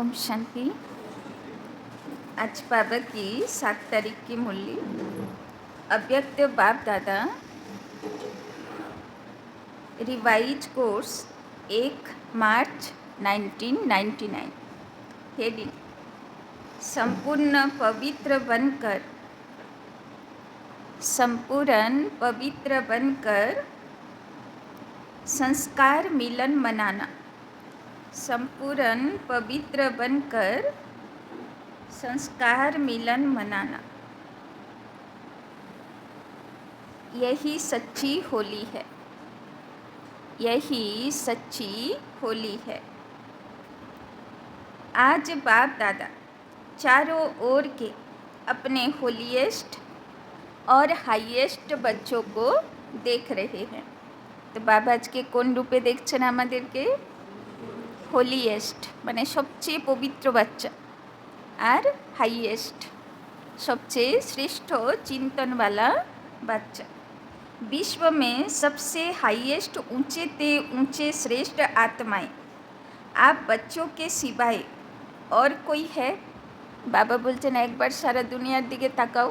ओम शांति। आज बाबा की 7 तारीख की मुरली अव्यक्त बाप दादा रिवाइज कोर्स 1 मार्च 1999। हेडिंग संपूर्ण पवित्र बनकर संस्कार मिलन मनाना। संपूर्ण पवित्र बनकर संस्कार मिलन मनाना, यही सच्ची होली है। यही सच्ची होली है। आज बाप दादा चारों ओर के अपने होलीएस्ट और हाईएस्ट बच्चों को देख रहे हैं। तो बाबा आज के कौन रूपे देखছেন আমাদেরকে? होलीएस्ट माने सबचेয়ে पवित्र बच्चा और हाईएस्ट सबचेয়ে श्रेष्ठ चिंतन वाला बच्चा। विश्व में सबसे हाईएस्ट ऊंचे ते ऊंचे श्रेष्ठ आत्माएं आप बच्चों के सिवाय और कोई है? बाबा बोलছেন একবার সারা দুনিয়ার দিকে তাকাও,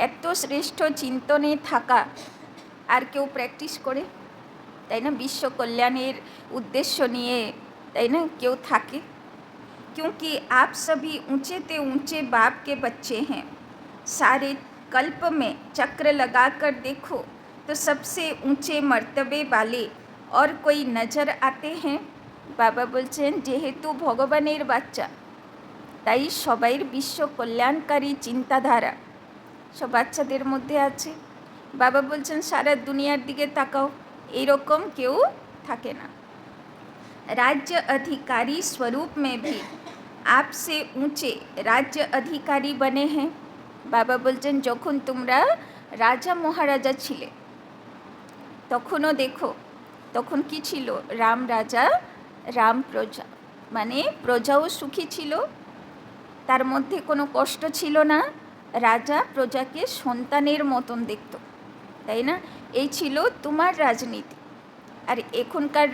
এত শ্রেষ্ঠ চিন্তনে থাকা আর কেউ প্র্যাকটিস করে, তাই না? বিশ্ব কল্যাণের উদ্দেশ্য নিয়ে, তাই না, কেউ থাকে? क्योंकि आप सभी ऊंचे ते ऊंचे बाप के बच्चे हैं। सारे कल्प में चक्र लगाकर देखो तो सबसे ऊंचे मर्तबे वाले और कोई नज़र आते हैं? बाबा बोलছেন যেহেতু ভগবানের বাচ্চা তাই সবাইর বিশ্ব কল্যাণকারী চিন্তাধারা সব বাচ্চাদের মধ্যে আছে। বাবা বলছেন সারা দুনিয়ার দিকে তাকাও, এইরকম কেউ থাকে না। राज्य अधिकारी स्वरूप में भी आपसे ऊंचे राज्य अधिकारी बने हैं। बाबा बोलছেন যখন তোমরা রাজা মহারাজা ছিলে তখনও দেখো, তখন কি ছিল? রাম রাজা রাম প্রজা, মানে প্রজাও সুখী ছিল, তার মধ্যে কোনো কষ্ট ছিল না, রাজা প্রজাকে সন্তানের মতন দেখত, তাই না? এই ছিল তোমার রাজনীতি। আর এখনকার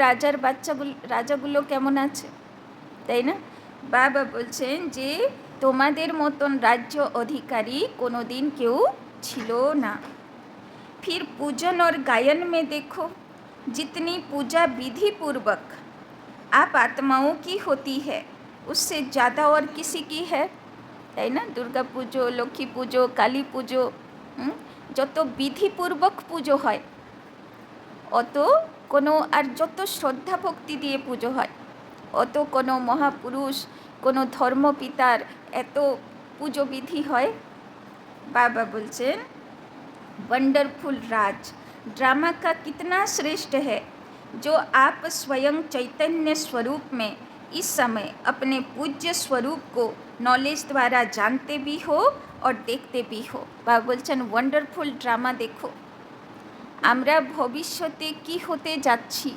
রাজাগুলো কেমন আছে, তাই না? বাবা বলছেন যে তোমাদের মতন রাজ্য অধিকারী কোনো দিন কেউ ছিল না। फिर पूजन और गायन में देखो, जितनी पूजा विधि पूर्वक आप आत्माओं की होती है उससे ज़्यादा और किसी की है, তাই না? দুর্গা পুজো, লক্ষ্মী পুজো, কালী পুজো, যত বিধিপূর্বক পুজো হয় অত কোনো, আর যত শ্রদ্ধা ভক্তি দিয়ে পুজো হয় অত কোনো মহাপুরুষ, কোনো ধর্মপিতার এত পুজো বিধি হয়। बाबा बोलছেন वंडरफुल राज ड्रामा का कितना श्रेष्ठ है जो आप स्वयं चैतन्य स्वरूप में इस समय अपने पूज्य स्वरूप को नॉलेज द्वारा जानते भी हो और देखते भी हो। बाबा बोलছেন वंडरफुल ड्रामा देखो, আমরা ভবিষ্যতে কি হতে যাচ্ছি,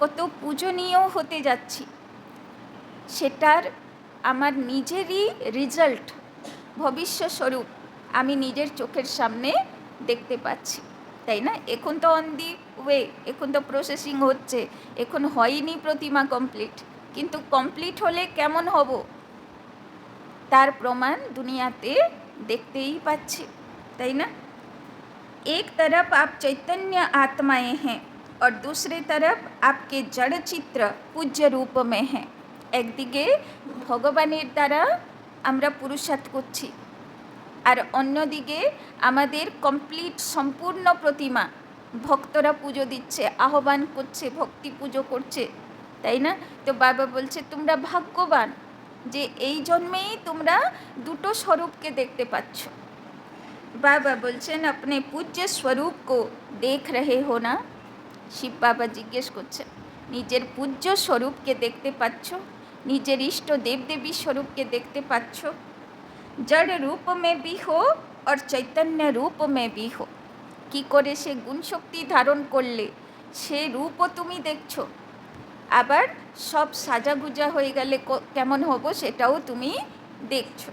কত পূজনীয় হতে যাচ্ছি, সেটার আমার নিজেরই রেজাল্ট, ভবিষ্যস্বরূপ আমি নিজের চোখের সামনে দেখতে পাচ্ছি, তাই না? এখন তো অন দি ওয়ে, এখন তো প্রসেসিং হচ্ছে, এখন হয়নি প্রতিমা কমপ্লিট, কিন্তু কমপ্লিট হলে কেমন হব তার প্রমাণ দুনিয়াতে দেখতেই পাচ্ছি, তাই না? एक तरफ आप चैतन्य आत्माएं हैं और दूसरी तरफ आपके जड़ चित्र पूज्य रूप में हैं। একদিকে ভগবানের দ্বারা আমরা পুরুষার্থ করছি আর অন্যদিকে আমাদের কমপ্লিট সম্পূর্ণ প্রতিমা ভক্তরা পুজো দিচ্ছে, আহ্বান করছে, ভক্তি পুজো করছে, তাই না? তো বাবা বলছে তোমরা ভাগ্যবান যে এই জন্মেই তোমরা দুটো স্বরূপকে দেখতে পাচ্ছ। बाबा बोलছেন अपने पूज्य स्वरूप को देख रहे हो ना? শিব বাবা জিজ্ঞেস করছেন নিজের পূজ্য স্বরূপকে দেখতে পাচ্ছ, নিজের ইষ্ট দেবদেবী স্বরূপকে দেখতে পাচ্ছ? जड़ रूप में भी हो और चैतन्य रूप में भी हो। কি করে সে গুণশক্তি ধারণ করলে সে রূপও তুমি দেখছো, আবার সব সাজাগুজা হয়ে গেলে কেমন হবো সেটাও তুমি দেখছো।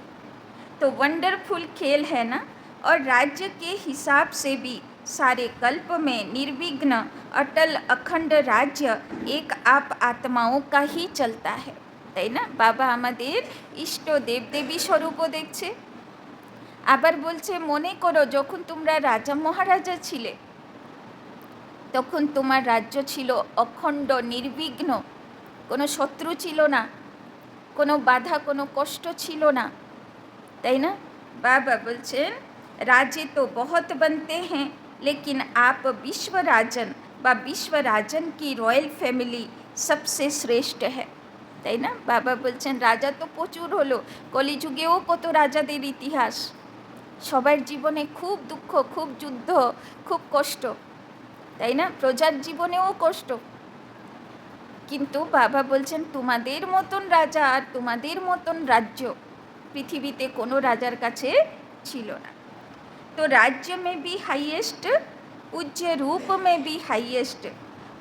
तो वंडरफुल खेल है ना? और राज्य के हिसाब से भी सारे कल्प में निर्विघ्न अटल अखंड राज्य एक आप आत्माओं का ही चलता है। তাই না? বাবা আমাদের ইষ্ট দেবদেবী স্বরূপও দেখছে। আবার বলছে, মনে করো যখন তোমরা রাজা মহারাজা ছিলে, তখন তোমার রাজ্য ছিল অখণ্ড, নির্বিঘ্ন, কোনো শত্রু ছিল না, কোনো বাধা, কোনো কষ্ট ছিল না, তাই না? बाबा बोलছেন, राजे तो बहुत बनते हैं लेकिन आप विश्व राजन বা বিশ্ব রাজন কি রয়্যাল ফ্যামিলি সবসে শ্রেষ্ঠ है, তাই না? বাবা বলছেন রাজা তো প্রচুর হলো, কলিযুগেও কত রাজাদের ইতিহাস, সবার জীবনে খুব দুঃখ, খুব যুদ্ধ, খুব কষ্ট, তাই না? প্রজার জীবনেও কষ্ট, কিন্তু বাবা বলছেন তোমাদের মতন রাজা আর তোমাদের মতন রাজ্য পৃথিবীতে কোনো রাজার কাছে ছিল না। तो राज्य में भी हाईएस्ट, पूज्य रूप में भी हाईएस्ट,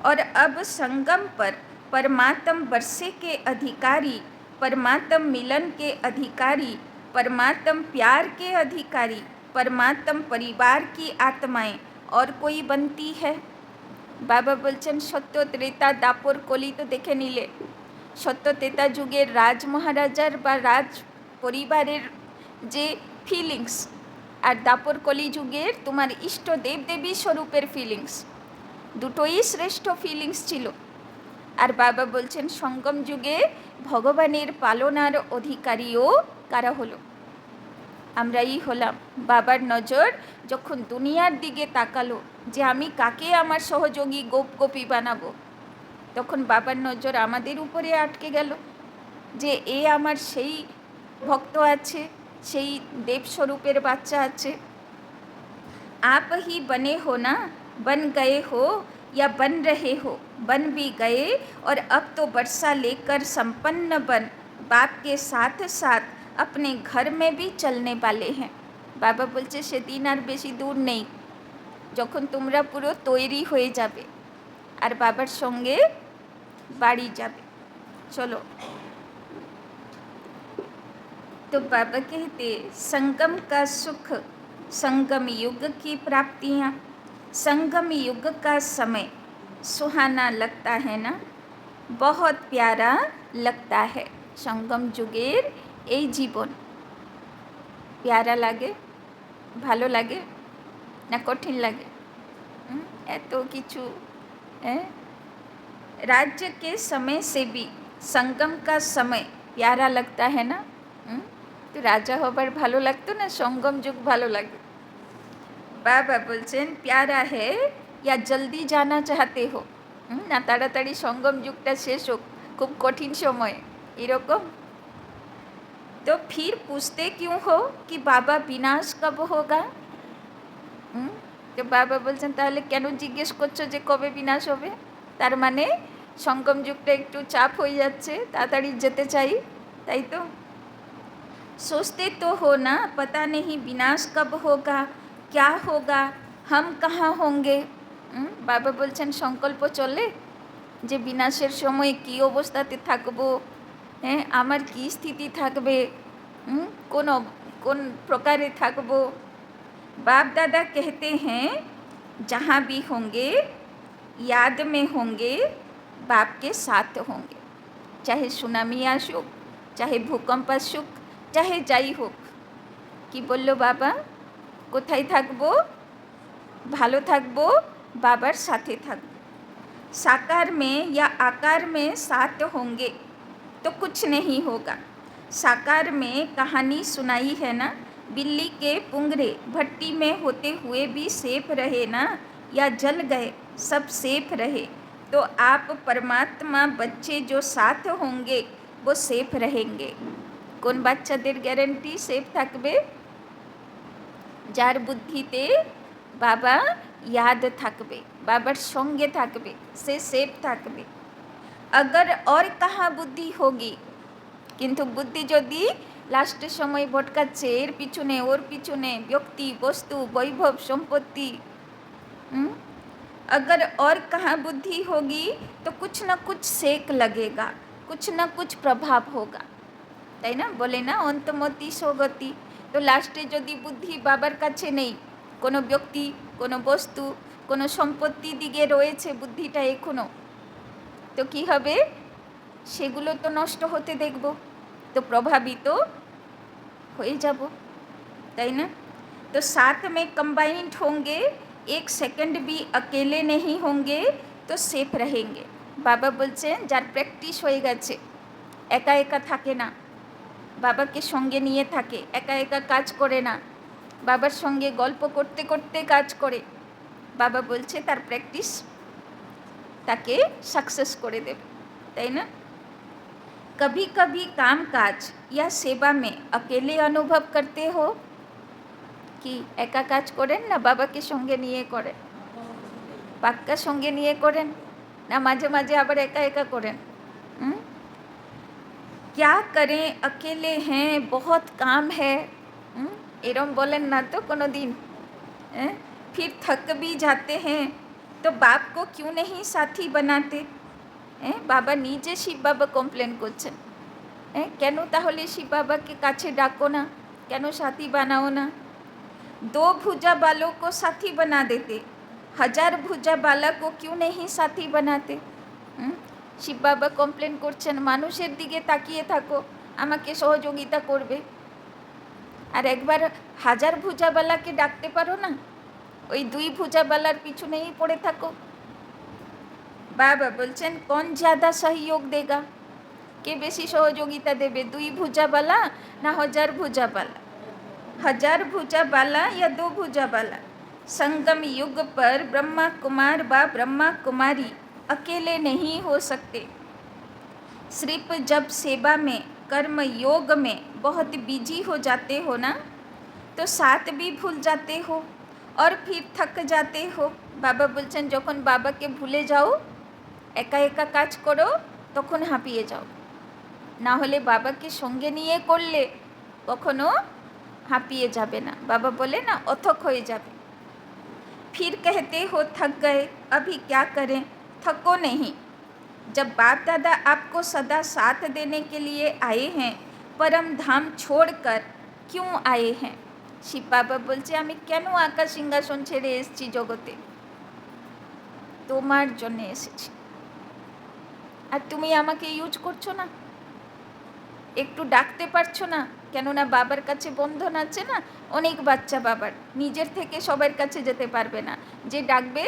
और अब संगम पर परमात्म वर्षे के अधिकारी, परमात्म मिलन के अधिकारी, परमात्म प्यार के अधिकारी, परमात्म परिवार की आत्माएं और कोई बनती है। বাবা বলছেন সত্য ত্রেতা দাপর কলি তো দেখে নিলে, সত্য ত্রেতা যুগের রাজ মহারাজার বা রাজ পরিবারের যে ফিলিংস, আর দাপর কলি যুগের তোমার ইষ্ট দেবদেবী স্বরূপের ফিলিংস, দুটোই শ্রেষ্ঠ ফিলিংস ছিল। আর বাবা বলছেন সঙ্গম যুগে ভগবানের পালনার অধিকারীও কারা হলো? আমরাই হলাম। বাবার নজর যখন দুনিয়ার দিকে তাকালো যে আমি কাকে আমার সহযোগী গোপ গোপী বানাবো, তখন বাবার নজর আমাদের উপরে আটকে গেল যে এ আমার সেই ভক্ত আছে, সেই দেবস্বরূপের বাচ্চা আছে। आप ही बने हो ना, बन गए हो या बन रहे हो, बन भी गए और अब तो वर्षा लेकर संपन्न बन बाप के साथ साथ अपने घर में भी चलने वाले हैं। বাবা বলছে সেদিন আর বেশি দূর নেই যখন তোমরা পুরো তৈরি হয়ে যাবে আর বাবার সঙ্গে বাড়ি যাবে। চলো। तो बाबा कहते संगम का सुख, संगम युग की प्राप्तियाँ, संगम युग का समय सुहाना लगता है ना, बहुत प्यारा लगता है। संगम যুগের এই জীবন প্যারা লাগে, ভালো লাগে না কঠিন লাগে? এত কিছু, राज्य के समय से भी संगम का समय प्यारा लगता है ना। তো রাজা হবার ভালো লাগতো না, সঙ্গম যুগ ভালো লাগে। বাবা বলছেন প্যারা হে ইয়া জলদি জানা চাহতে হো, না তাড়াতাড়ি সঙ্গম যুগটা শেষ হোক, খুব কঠিন সময় এরকম। তো ফির পুছতে কিউ হো কি বাবা বিনাশ কব হোগা? তো বাবা বলছেন তাহলে কেন জিজ্ঞেস করছো যে কবে বিনাশ হবে? তার মানে সঙ্গম যুগটা একটু চাপ হয়ে যাচ্ছে, তাড়াতাড়ি যেতে চাই, তাই তো? सोचते तो हो ना, पता नहीं विनाश कब होगा, क्या होगा, हम कहाँ होंगे। বাবা বলছেন সংকল্প চলে যে বিনাশের সময় কী অবস্থাতে থাকবো, আমার কী স্থিতি থাকবে, কোন প্রকারে থাকবো। बाप दादा कहते हैं जहाँ भी होंगे याद में होंगे, बाप के साथ होंगे। चाहे सुनामी আসুক, चाहे भूकंप আসুক, चाहे যাই হোক। কি বললো বাবা? কোথায় থাকবো? ভালো থাকবো, বাবার সাথে থাকবো। साकार में या आकार में साथ होंगे तो कुछ नहीं होगा। साकार में कहानी सुनाई है ना, बिल्ली के पुंगरे भट्टी में होते हुए भी सेफ रहे ना, या जल गए सब सेफ रहे। तो आप परमात्मा बच्चे जो साथ होंगे वो सेफ रहेंगे। কোন বাচ্চাদের গ্যারেন্টি সেফ থাকবে? যার বুদ্ধিতে বাবা याद থাকবে, বাবার সঙ্গে থাকবে, সে সেফ থাকবে। अगर और कहाँ बुद्धि होगी, কিন্তু বুদ্ধি যদি লাস্টের সময় ভটকাচ্ছে এর পিছনে ওর পিছনে, ব্যক্তি বস্তু বৈভব সম্পত্তি, अगर और कहाँ बुद्धि होगी तो कुछ न कुछ सेक लगेगा, कुछ न कुछ प्रभाव होगा, তাই না? বলে না অন্তমতি সগতি। তো লাস্টে যদি বুদ্ধি বাবার কাছে নেই, কোনো ব্যক্তি, কোনো বস্তু, কোনো সম্পত্তি দিকে রয়েছে বুদ্ধিটা এখনও, তো কী হবে? সেগুলো তো নষ্ট হতে দেখব, তো প্রভাবিত হয়ে যাব, তাই না? तो साथ में कंबाइंड होंगे, एक सेकंड भी अकेले नहीं होंगे तो सेफ रहेंगे। বাবা বলছেন যার প্র্যাকটিস হয়ে গেছে, একা একা থাকে না, বাবাকে সঙ্গে নিয়ে থাকে, একা একা কাজ করে না, বাবার সঙ্গে গল্প করতে করতে কাজ করে, বাবা বলছে তার প্র্যাকটিস তাকে সাকসেস করে দেবে, তাই না? कभी कभी काम काज या सेवा में अकेले अनुभव करते हो কি একা কাজ করেন না বাবাকে সঙ্গে নিয়ে করেন? পাক্কা সঙ্গে নিয়ে করেন না মাঝে মাঝে আবার একা একা করেন? क्या करें अकेले हैं बहुत काम है, এরম বলেন না তো কোনো দিন? फिर थक भी जाते हैं तो बाप को क्यों नहीं साथी बनाते? বাবা নিজে শিব বাবা কমপ্লেন করছেন, কেন তাহলে শিব বাবাকে কাছে ডাকো না, কেন সাথী বানাও না? दो भुजा बालों को साथी बना देते, 1000 भुजा बाला को क्यों नहीं साथी बनाते? শিব বাবা কমপ্লেন করছেন মানুষের দিকে তাকিয়ে থাকো, আমাকে সহযোগিতা করবে, আর একবার 1000 ভুজাবালাকে ডাকতে পারো না? ওই 2 ভুজাবালার পিছনেই পড়ে থাকো। বাবা বলছেন কোন ज़्यादा सहयोग देगा, কে বেশি সহযোগিতা দেবে, 2 ভুজাবালা না 1000 ভুজাবালা? 1000 भुजाबाला या 2 भुजाबाला? संगम युग पर ब्रह्मा कुमार व ब्रह्मा कुमारी अकेले नहीं हो सकते। सिर्फ जब सेवा में कर्म योग में बहुत बिजी हो जाते हो ना तो साथ भी भूल जाते हो और फिर थक जाते हो। बाबा बोलছেন যখন বাবাকে ভুলে যাও, একা একা কাজ করো, তখন হাঁপিয়ে যাও, না হলে বাবাকে সঙ্গে নিয়ে করলে কখনো হাঁপিয়ে যাবে না, বাবা বলে না অথক হয়ে যাবে। फिर कहते हो थक गए, अभी क्या करें? थको नहीं, जब बाप दादा आपको सदा साथ देने के लिए आए हैं, परम धाम छोड़कर क्यों आए हैं? শিব বাবা বলছে আমি কেন আকাশ সিংহাসন ছেড়ে এসেছি জগতে? তোমার জন্য এসেছি, আর তুমি আমাকে ইউজ করছো না, একটু ডাকতে পারছো না, কেননা বাবার কাছে বন্ধন আছে না, অনেক বাচ্চা বাবার, নিজের থেকে সবার কাছে যেতে পারবে না, যে ডাকবে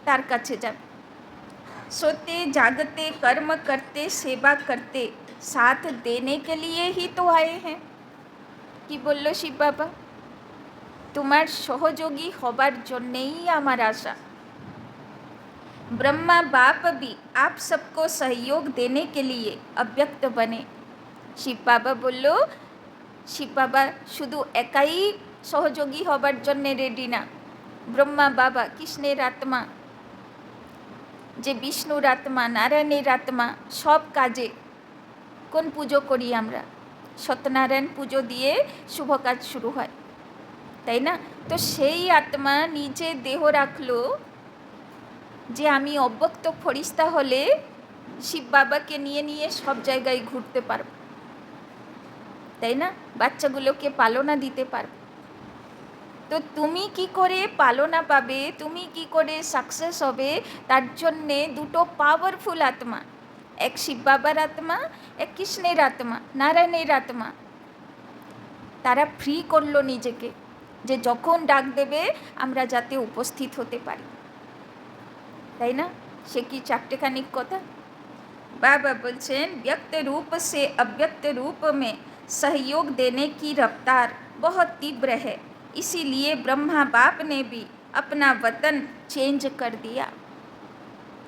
তার কাছে যাবে। सोते जागते कर्म करते सेवा करते साथ देने के लिए ही तो आए हैं। কি বলল শিব বাবা? তোমার সহযোগী হবার জন্যেই আমার আশা। ब्रह्मा बाप भी आप सबको सहयोग देने के लिए अव्यक्त बने। শিব বাবা বলল, শিব বাবা শুধু একাই সহযোগী হবার জন্য রেডি না, ব্রহ্মা বাবা কৃষ্ণের আত্মা, যে বিষ্ণুর আত্মা, নারায়ণের আত্মা, সব কাজে কোন পুজো করি আমরা? সত্যনারায়ণ পুজো দিয়ে শুভ কাজ শুরু হয়, তাই না? তো সেই আত্মা নিজে দেহ রাখলো যে আমি অব্যক্ত ফরিস্তা হলে শিব বাবাকে নিয়ে নিয়ে সব জায়গায় ঘুরতে পারব, তাই না? বাচ্চাগুলোকে পালনা দিতে পারব। তো তুমি কি করে পালনা পাবে, তুমি কি করে সাকসেস হবে, তার জন্যে দুটো পাওয়ারফুল আত্মা, এক শিব বাবার আত্মা, এক কৃষ্ণের আত্মা, নারায়ণের আত্মা, তারা ফ্রি করলো নিজেকে, যে যখন ডাক দেবে আমরা যাতে উপস্থিত হতে পারি, তাই না? সে কি চারটেখানিক কথা? बाबा बोलছেন व्यक्त रूप से अव्यक्त रूप में सहयोग देने की रफ्तार बहुत तीव्र है, इसीलिए ब्रह्मा बाप ने भी अपना वतन चेंज कर दिया।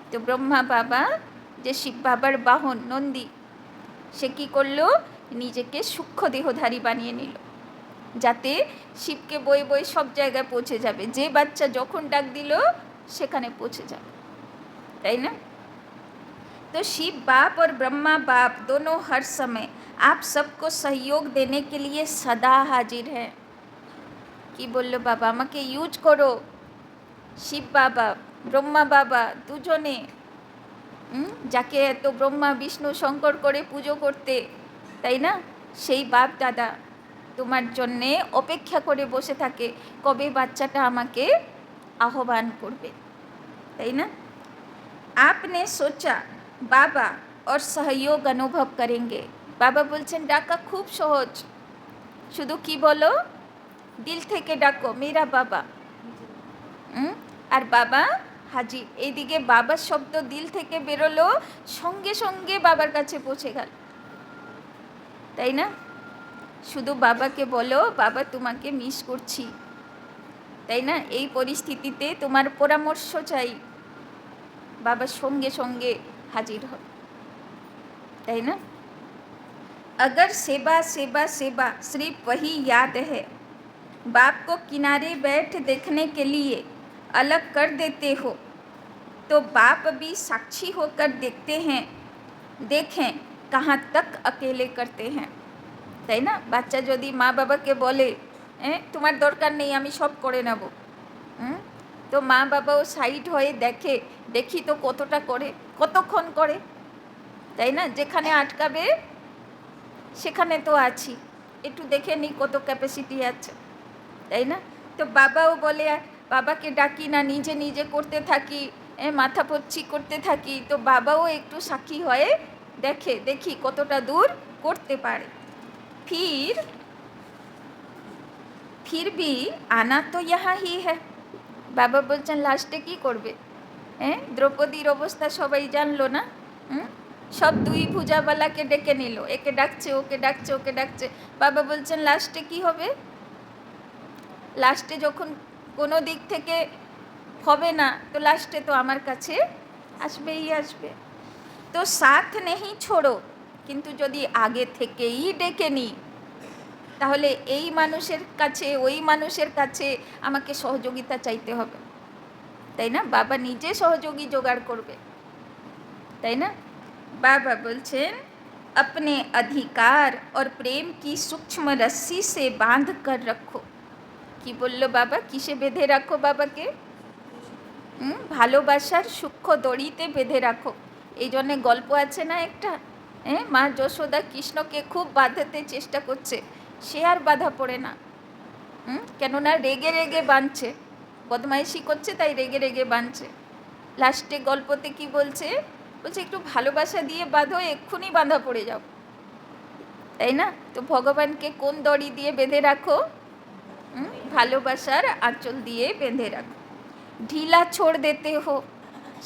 तो ब्रह्मा बाबा যে শিব বাবার বাহন নন্দী, সে কী করলো? নিজেকে সূক্ষ্ম দেহধারী বানিয়ে নিল, যাতে শিবকে বয়ে বয়ে সব জায়গায় পৌঁছে যাবে, যে বাচ্চা যখন ডাক দিল সেখানে পৌঁছে যাবে, তাই না? तो शिव बाप और ब्रह्मा बाप दोनों हर समय आप सबको सहयोग देने के लिए सदा हाजिर हैं। কি বললো বাবা? আমাকে ইউজ করো। শিব বাবা ব্রহ্মা বাবা দুজনে, যাকে এত ব্রহ্মা বিষ্ণু শঙ্কর করে পুজো করতে, তাই না? সেই বাপ দাদা তোমার জন্যে অপেক্ষা করে বসে থাকে কবে বাচ্চাটা আমাকে আহ্বান করবে, তাই না? आपने सोचा बाबा और सहयोग अनुभव करेंगे। बाबा बोलছেন ডাকা খুব সহজ, শুধু কি বলো, দিল থেকে ডাকো মেরা বাবা। আর বাবা হাজির। এইদিকে বাবার শব্দ দিল থেকে বেরোলো, সঙ্গে সঙ্গে বাবার কাছে পৌঁছে গেল, তাই না? শুধু বাবাকে বলো বাবা তোমাকে মিস করছি, তাই না? এই পরিস্থিতিতে তোমার পরামর্শ চাই, বাবার সঙ্গে সঙ্গে হাজির হবে, তাই না? अगर सेवा सेवा सेवा सिर्फ वही याद है, बाप को किनारे बैठ देखने के लिए अलग कर देते हो तो बाप भी साक्षी होकर देखते हैं, देखें कहाँ तक अकेले करते हैं, তাই না? বাচ্চা যদি মা বাবাকে বলে তোমার দরকার নেই আমি সব করে নেব, তো মা বাবাও সাইড হয়ে দেখে, দেখি তো কতটা করে, কতক্ষণ করে, তাই না? যেখানে আটকাবে সেখানে তো আছি, একটু দেখে নিই কত ক্যাপাসিটি আছে, তাই না? তো বাবাও বলে বাবাকে ডাকি না, নিজে নিজে করতে থাকি, মাথা পচ্ছি করতে থাকি, তো বাবাও একটু সাক্ষী হয়ে দেখে, দেখি কতটা দূর করতে পারে। फिर भी आना तो यहाँ ही है। বাবা বলছেন লাস্টে কি করবে? দ্রৌপদীর অবস্থা সবাই জানলো না, সব দুই ভুজাওয়ালাকে ডেকে নিল, একে ডাকছে ওকে ডাকছে ওকে ডাকছে। বাবা বলছেন লাস্টে কি হবে? লাস্টে যখন কোনো দিক থেকে হবে না, তো লাস্টে তো আমার কাছে আসবেই আসবে। তো সাথ নেই ছোড়ো, কিন্তু যদি আগে থেকেই ডেকে নিই তাহলে এই মানুষের কাছে ওই মানুষের কাছে আমাকে সহযোগিতা চাইতে হবে, তাই না? বাবা নিজে সহযোগী জোগাড় করবে, তাই না? बाबा बोलছেন अपने अधिकार और प्रेम की सूक्ष्म रस्सी से बांध कर रखो। কি বললো বাবা? কিসে বেঁধে রাখো বাবাকে? ভালোবাসার সূক্ষ্ম দড়িতে বেঁধে রাখো। এই জন্যে গল্প আছে না একটা, মা যশোদা কৃষ্ণকে খুব বাঁধাতে চেষ্টা করছে, সে আর বাধা পড়ে না, কেননা রেগে রেগে বাঁধছে, বদমাইশি করছে তাই রেগে রেগে বাঁধছে। লাস্টে গল্পতে কি বলছে? বলছে একটু ভালোবাসা দিয়ে বাঁধো, এক্ষুনি বাঁধা পড়ে যাও, তাই না? তো ভগবানকে কোন দড়ি দিয়ে বেঁধে রাখো? ভালোবাসার আঁচল দিয়ে বেঁধে রাখো। ঢিলা ছোড় দিতে হো।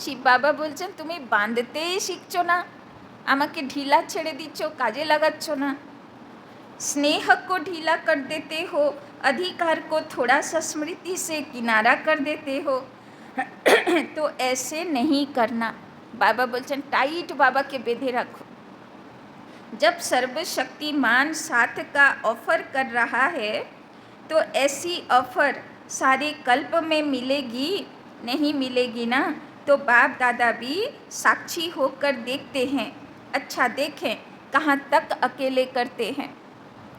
শিব বাবা বলছেন তুমি বাঁধতেই শিখছো না, আমাকে ঢিলা ছেড়ে দিচ্ছ, কাজে লাগাচ্ছ না। स्नेह को ढीला कर देते हो, अधिकार को थोड़ा सा स्मृति से किनारा कर देते हो, तो ऐसे नहीं करना। बाबा बोलছেন टाइट बाबा के बेधे रखो। जब सर्वशक्तिमान साथ का ऑफर कर रहा है तो ऐसी ऑफर सारे कल्प में मिलेगी नहीं मिलेगी ना, तो बाप दादा भी साक्षी होकर देखते हैं, अच्छा देखें कहाँ तक अकेले करते हैं।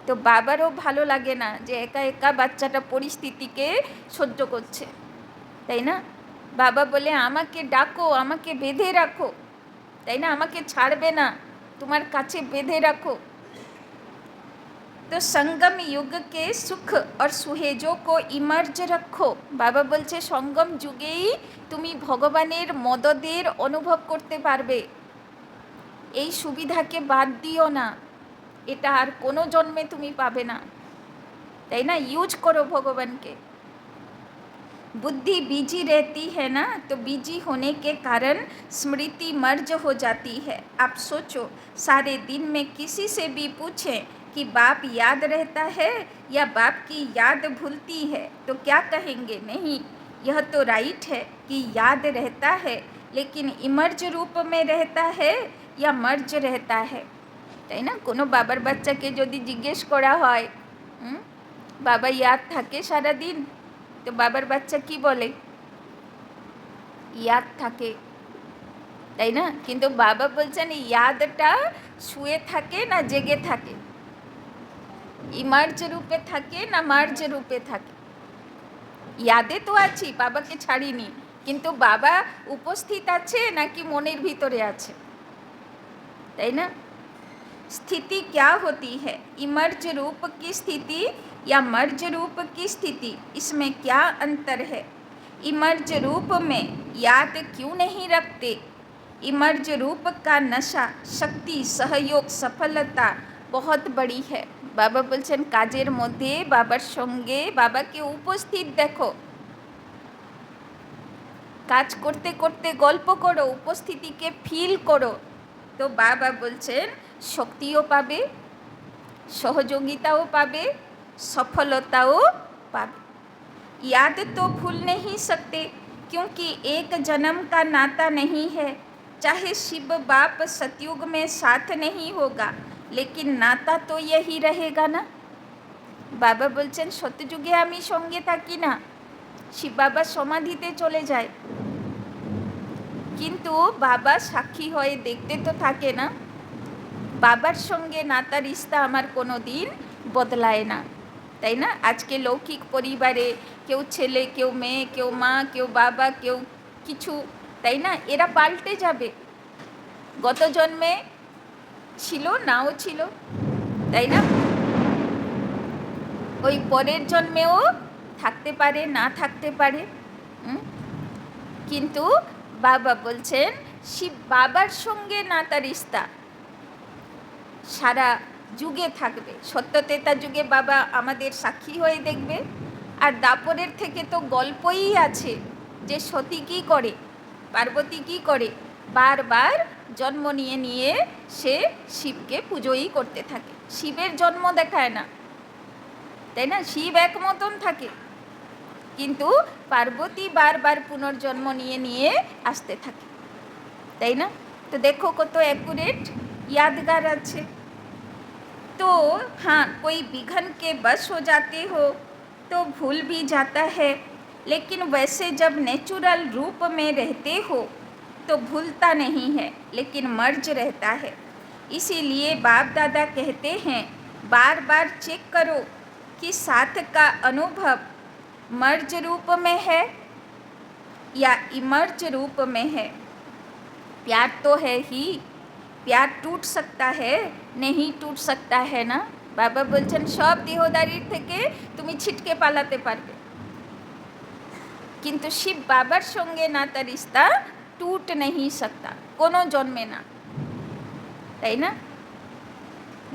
তো বাবারও ভালো লাগে না যে একা একা বাচ্চাটা পরিস্থিতিকে সহ্য করছে, তাই না? বাবা বলে আমাকে ডাকো, আমাকে বেঁধে রাখো, তাই না? আমাকে ছাড়বে না, তোমার কাছে বেঁধে রাখো। তো সঙ্গম যুগ কে সুখ আর সুহেজো কো ইমার্জ রাখো। বাবা বলছে সঙ্গম যুগেই তুমি ভগবানের মদদের অনুভব করতে পারবে, এই সুবিধাকে বাদ দিও না, এটা আর কোনো জন্মে তুমি পাবে না, তাই না? ইউজ করো ভগবানকে। बुद्धि बिजी रहती है ना, तो बिजी होने के कारण स्मृति मर्ज हो जाती है। आप सोचो सारे दिन में किसी से भी पूछें कि बाप याद रहता है या बाप की याद भूलती है, तो क्या कहेंगे? नहीं, यह तो राइट है कि याद रहता है, लेकिन इमर्ज रूप में रहता है या मर्ज रहता है, তাই না? কোনো বাবার বাচ্চাকে যদি জিজ্ঞেস করা হয় বাবা ইয়াদ থাকে সারাদিন, তো বাবার বাচ্চা কি বলে? ইয়াদ থাকে, তাই না? কিন্তু বাবা বলছেন ইয়াদটা শুয়ে থাকে না জেগে থাকে, ইমার্জ রূপে থাকে না মার্জ রূপে থাকে। ইয়াদে তো আছি, বাবাকে ছাড়িনি, কিন্তু বাবা উপস্থিত আছে নাকি মনের ভিতরে আছে, তাই না? स्थिति क्या होती है? इमर्ज रूप की स्थिति या मर्ज रूप की स्थिति, इसमें क्या अंतर है? इमर्ज रूप में याद क्यों नहीं रखते? इमर्ज रूप का नशा, शक्ति, सहयोग, सफलता बहुत बड़ी है। বাবা বলছেন কাজের মধ্যে বাবার সঙ্গে বাবাকে উপস্থিত দেখো, কাজ করতে করতে গল্প করো, উপস্থিতিকে ফিল করো, তো বাবা বলছেন শক্তিও পাবে, সহযোগিতাও পাবে, সফলতাও पावे। याद तो भूल नहीं सकते क्योंकि एक जन्म का नाता नहीं है। चाहे शिव बाप सतयुग में साथ नहीं होगा लेकिन नाता तो यही रहेगा ना। बाबा बोलছেন সত্যযুগে আমি সঙ্গে থাকি না, শিব বাবা সমাধিতে চলে যায়, কিন্তু বাবা সাক্ষী হয়ে দেখতে তো থাকে না। বাবার সঙ্গে নাতা রিস্তা আমার কোনো দিন বদলায় না, তাই না? আজকে লৌকিক পরিবারে কেউ ছেলে, কেউ মেয়ে, কেউ মা, কেউ বাবা, কেউ কিছু, তাই না? এরা পাল্টে যাবে, গত জন্মে ছিল নাও ছিল, তাই না? ওই পরের জন্মেও থাকতে পারে, না থাকতে পারে। কিন্তু বাবা বলছেন শিব বাবার সঙ্গে নাতা রিস্তা সারা যুগে থাকবে। সত্যতেতা যুগে বাবা আমাদের সাক্ষী হয়ে দেখবে, আর দাপরের থেকে তো গল্পই আছে যে সতী কী করে, পার্বতী কী করে, বারবার জন্ম নিয়ে নিয়ে সে শিবকে পুজোই করতে থাকে, শিবের জন্ম দেখায় না, তাই না? শিব এক মতন থাকে, কিন্তু পার্বতী বারবার পুনর্জন্ম নিয়ে নিয়ে আসতে থাকে, তাই না? তো দেখো কত অ্যাকুরেট, यादगार अच्छे। तो हाँ, कोई विघन के बस हो जाते हो तो भूल भी जाता है, लेकिन वैसे जब नेचुरल रूप में रहते हो तो भूलता नहीं है लेकिन मर्ज रहता है। इसीलिए बाप दादा कहते हैं बार बार चेक करो कि साथ का अनुभव मर्ज रूप में है या इमर्ज रूप में है। प्यार तो है ही, प्यार टूट सकता है, नहीं टूट सकता है ना। বাবা বলছেন সব দেহদারির থেকে তুমি ছিটকে পালাতে পারবে, কিন্তু শিব বাবার সঙ্গে নাতা রিস্তা टूट नहीं सकता, কোনো জন্মে না, তাই না?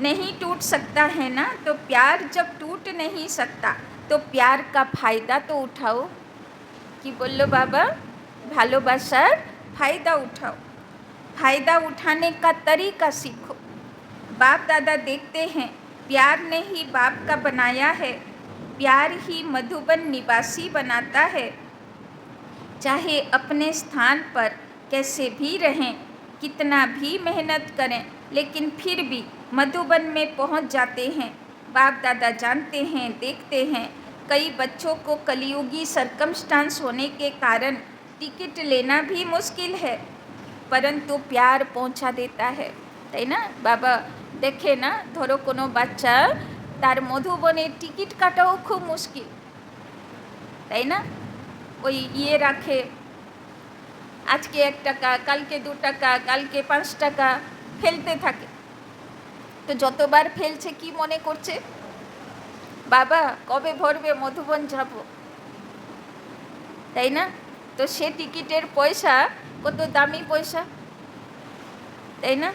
नहीं टूट सकता है ना, तो प्यार जब टूट नहीं सकता तो प्यार का फायदा तो उठाओ। কি বললো বাবা? ভালোবাসার ফায়দা উঠাও, फायदा उठाने का तरीका सीखो। बाप दादा देखते हैं प्यार ने ही बाप का बनाया है, प्यार ही मधुबन निवासी बनाता है। चाहे अपने स्थान पर कैसे भी रहें, कितना भी मेहनत करें, लेकिन फिर भी मधुबन में पहुंच जाते हैं। बाप दादा जानते हैं, देखते हैं कई बच्चों को कलियुगी सरकमस्टांस होने के कारण टिकट लेना भी मुश्किल है, परंतु प्यार पहुंचा देता है, তাই না? বাবা দেখে না, ধরো কোনো বাচ্চা, তার মধুবনের টিকিট কাটাও খুব মুশকিল, তাই না? ওই ইয়ে রাখে, আজকে 1 টাকা, কালকে 2 টাকা, কালকে 5 টাকা ফেলতে থাকে। তো যতবার ফেলছে কি মনে করছে, বাবা কবে ভরবে, মধুবন যাব, তাই না? তো সে টিকিটের পয়সা কত দামি পয়সা, তাই না?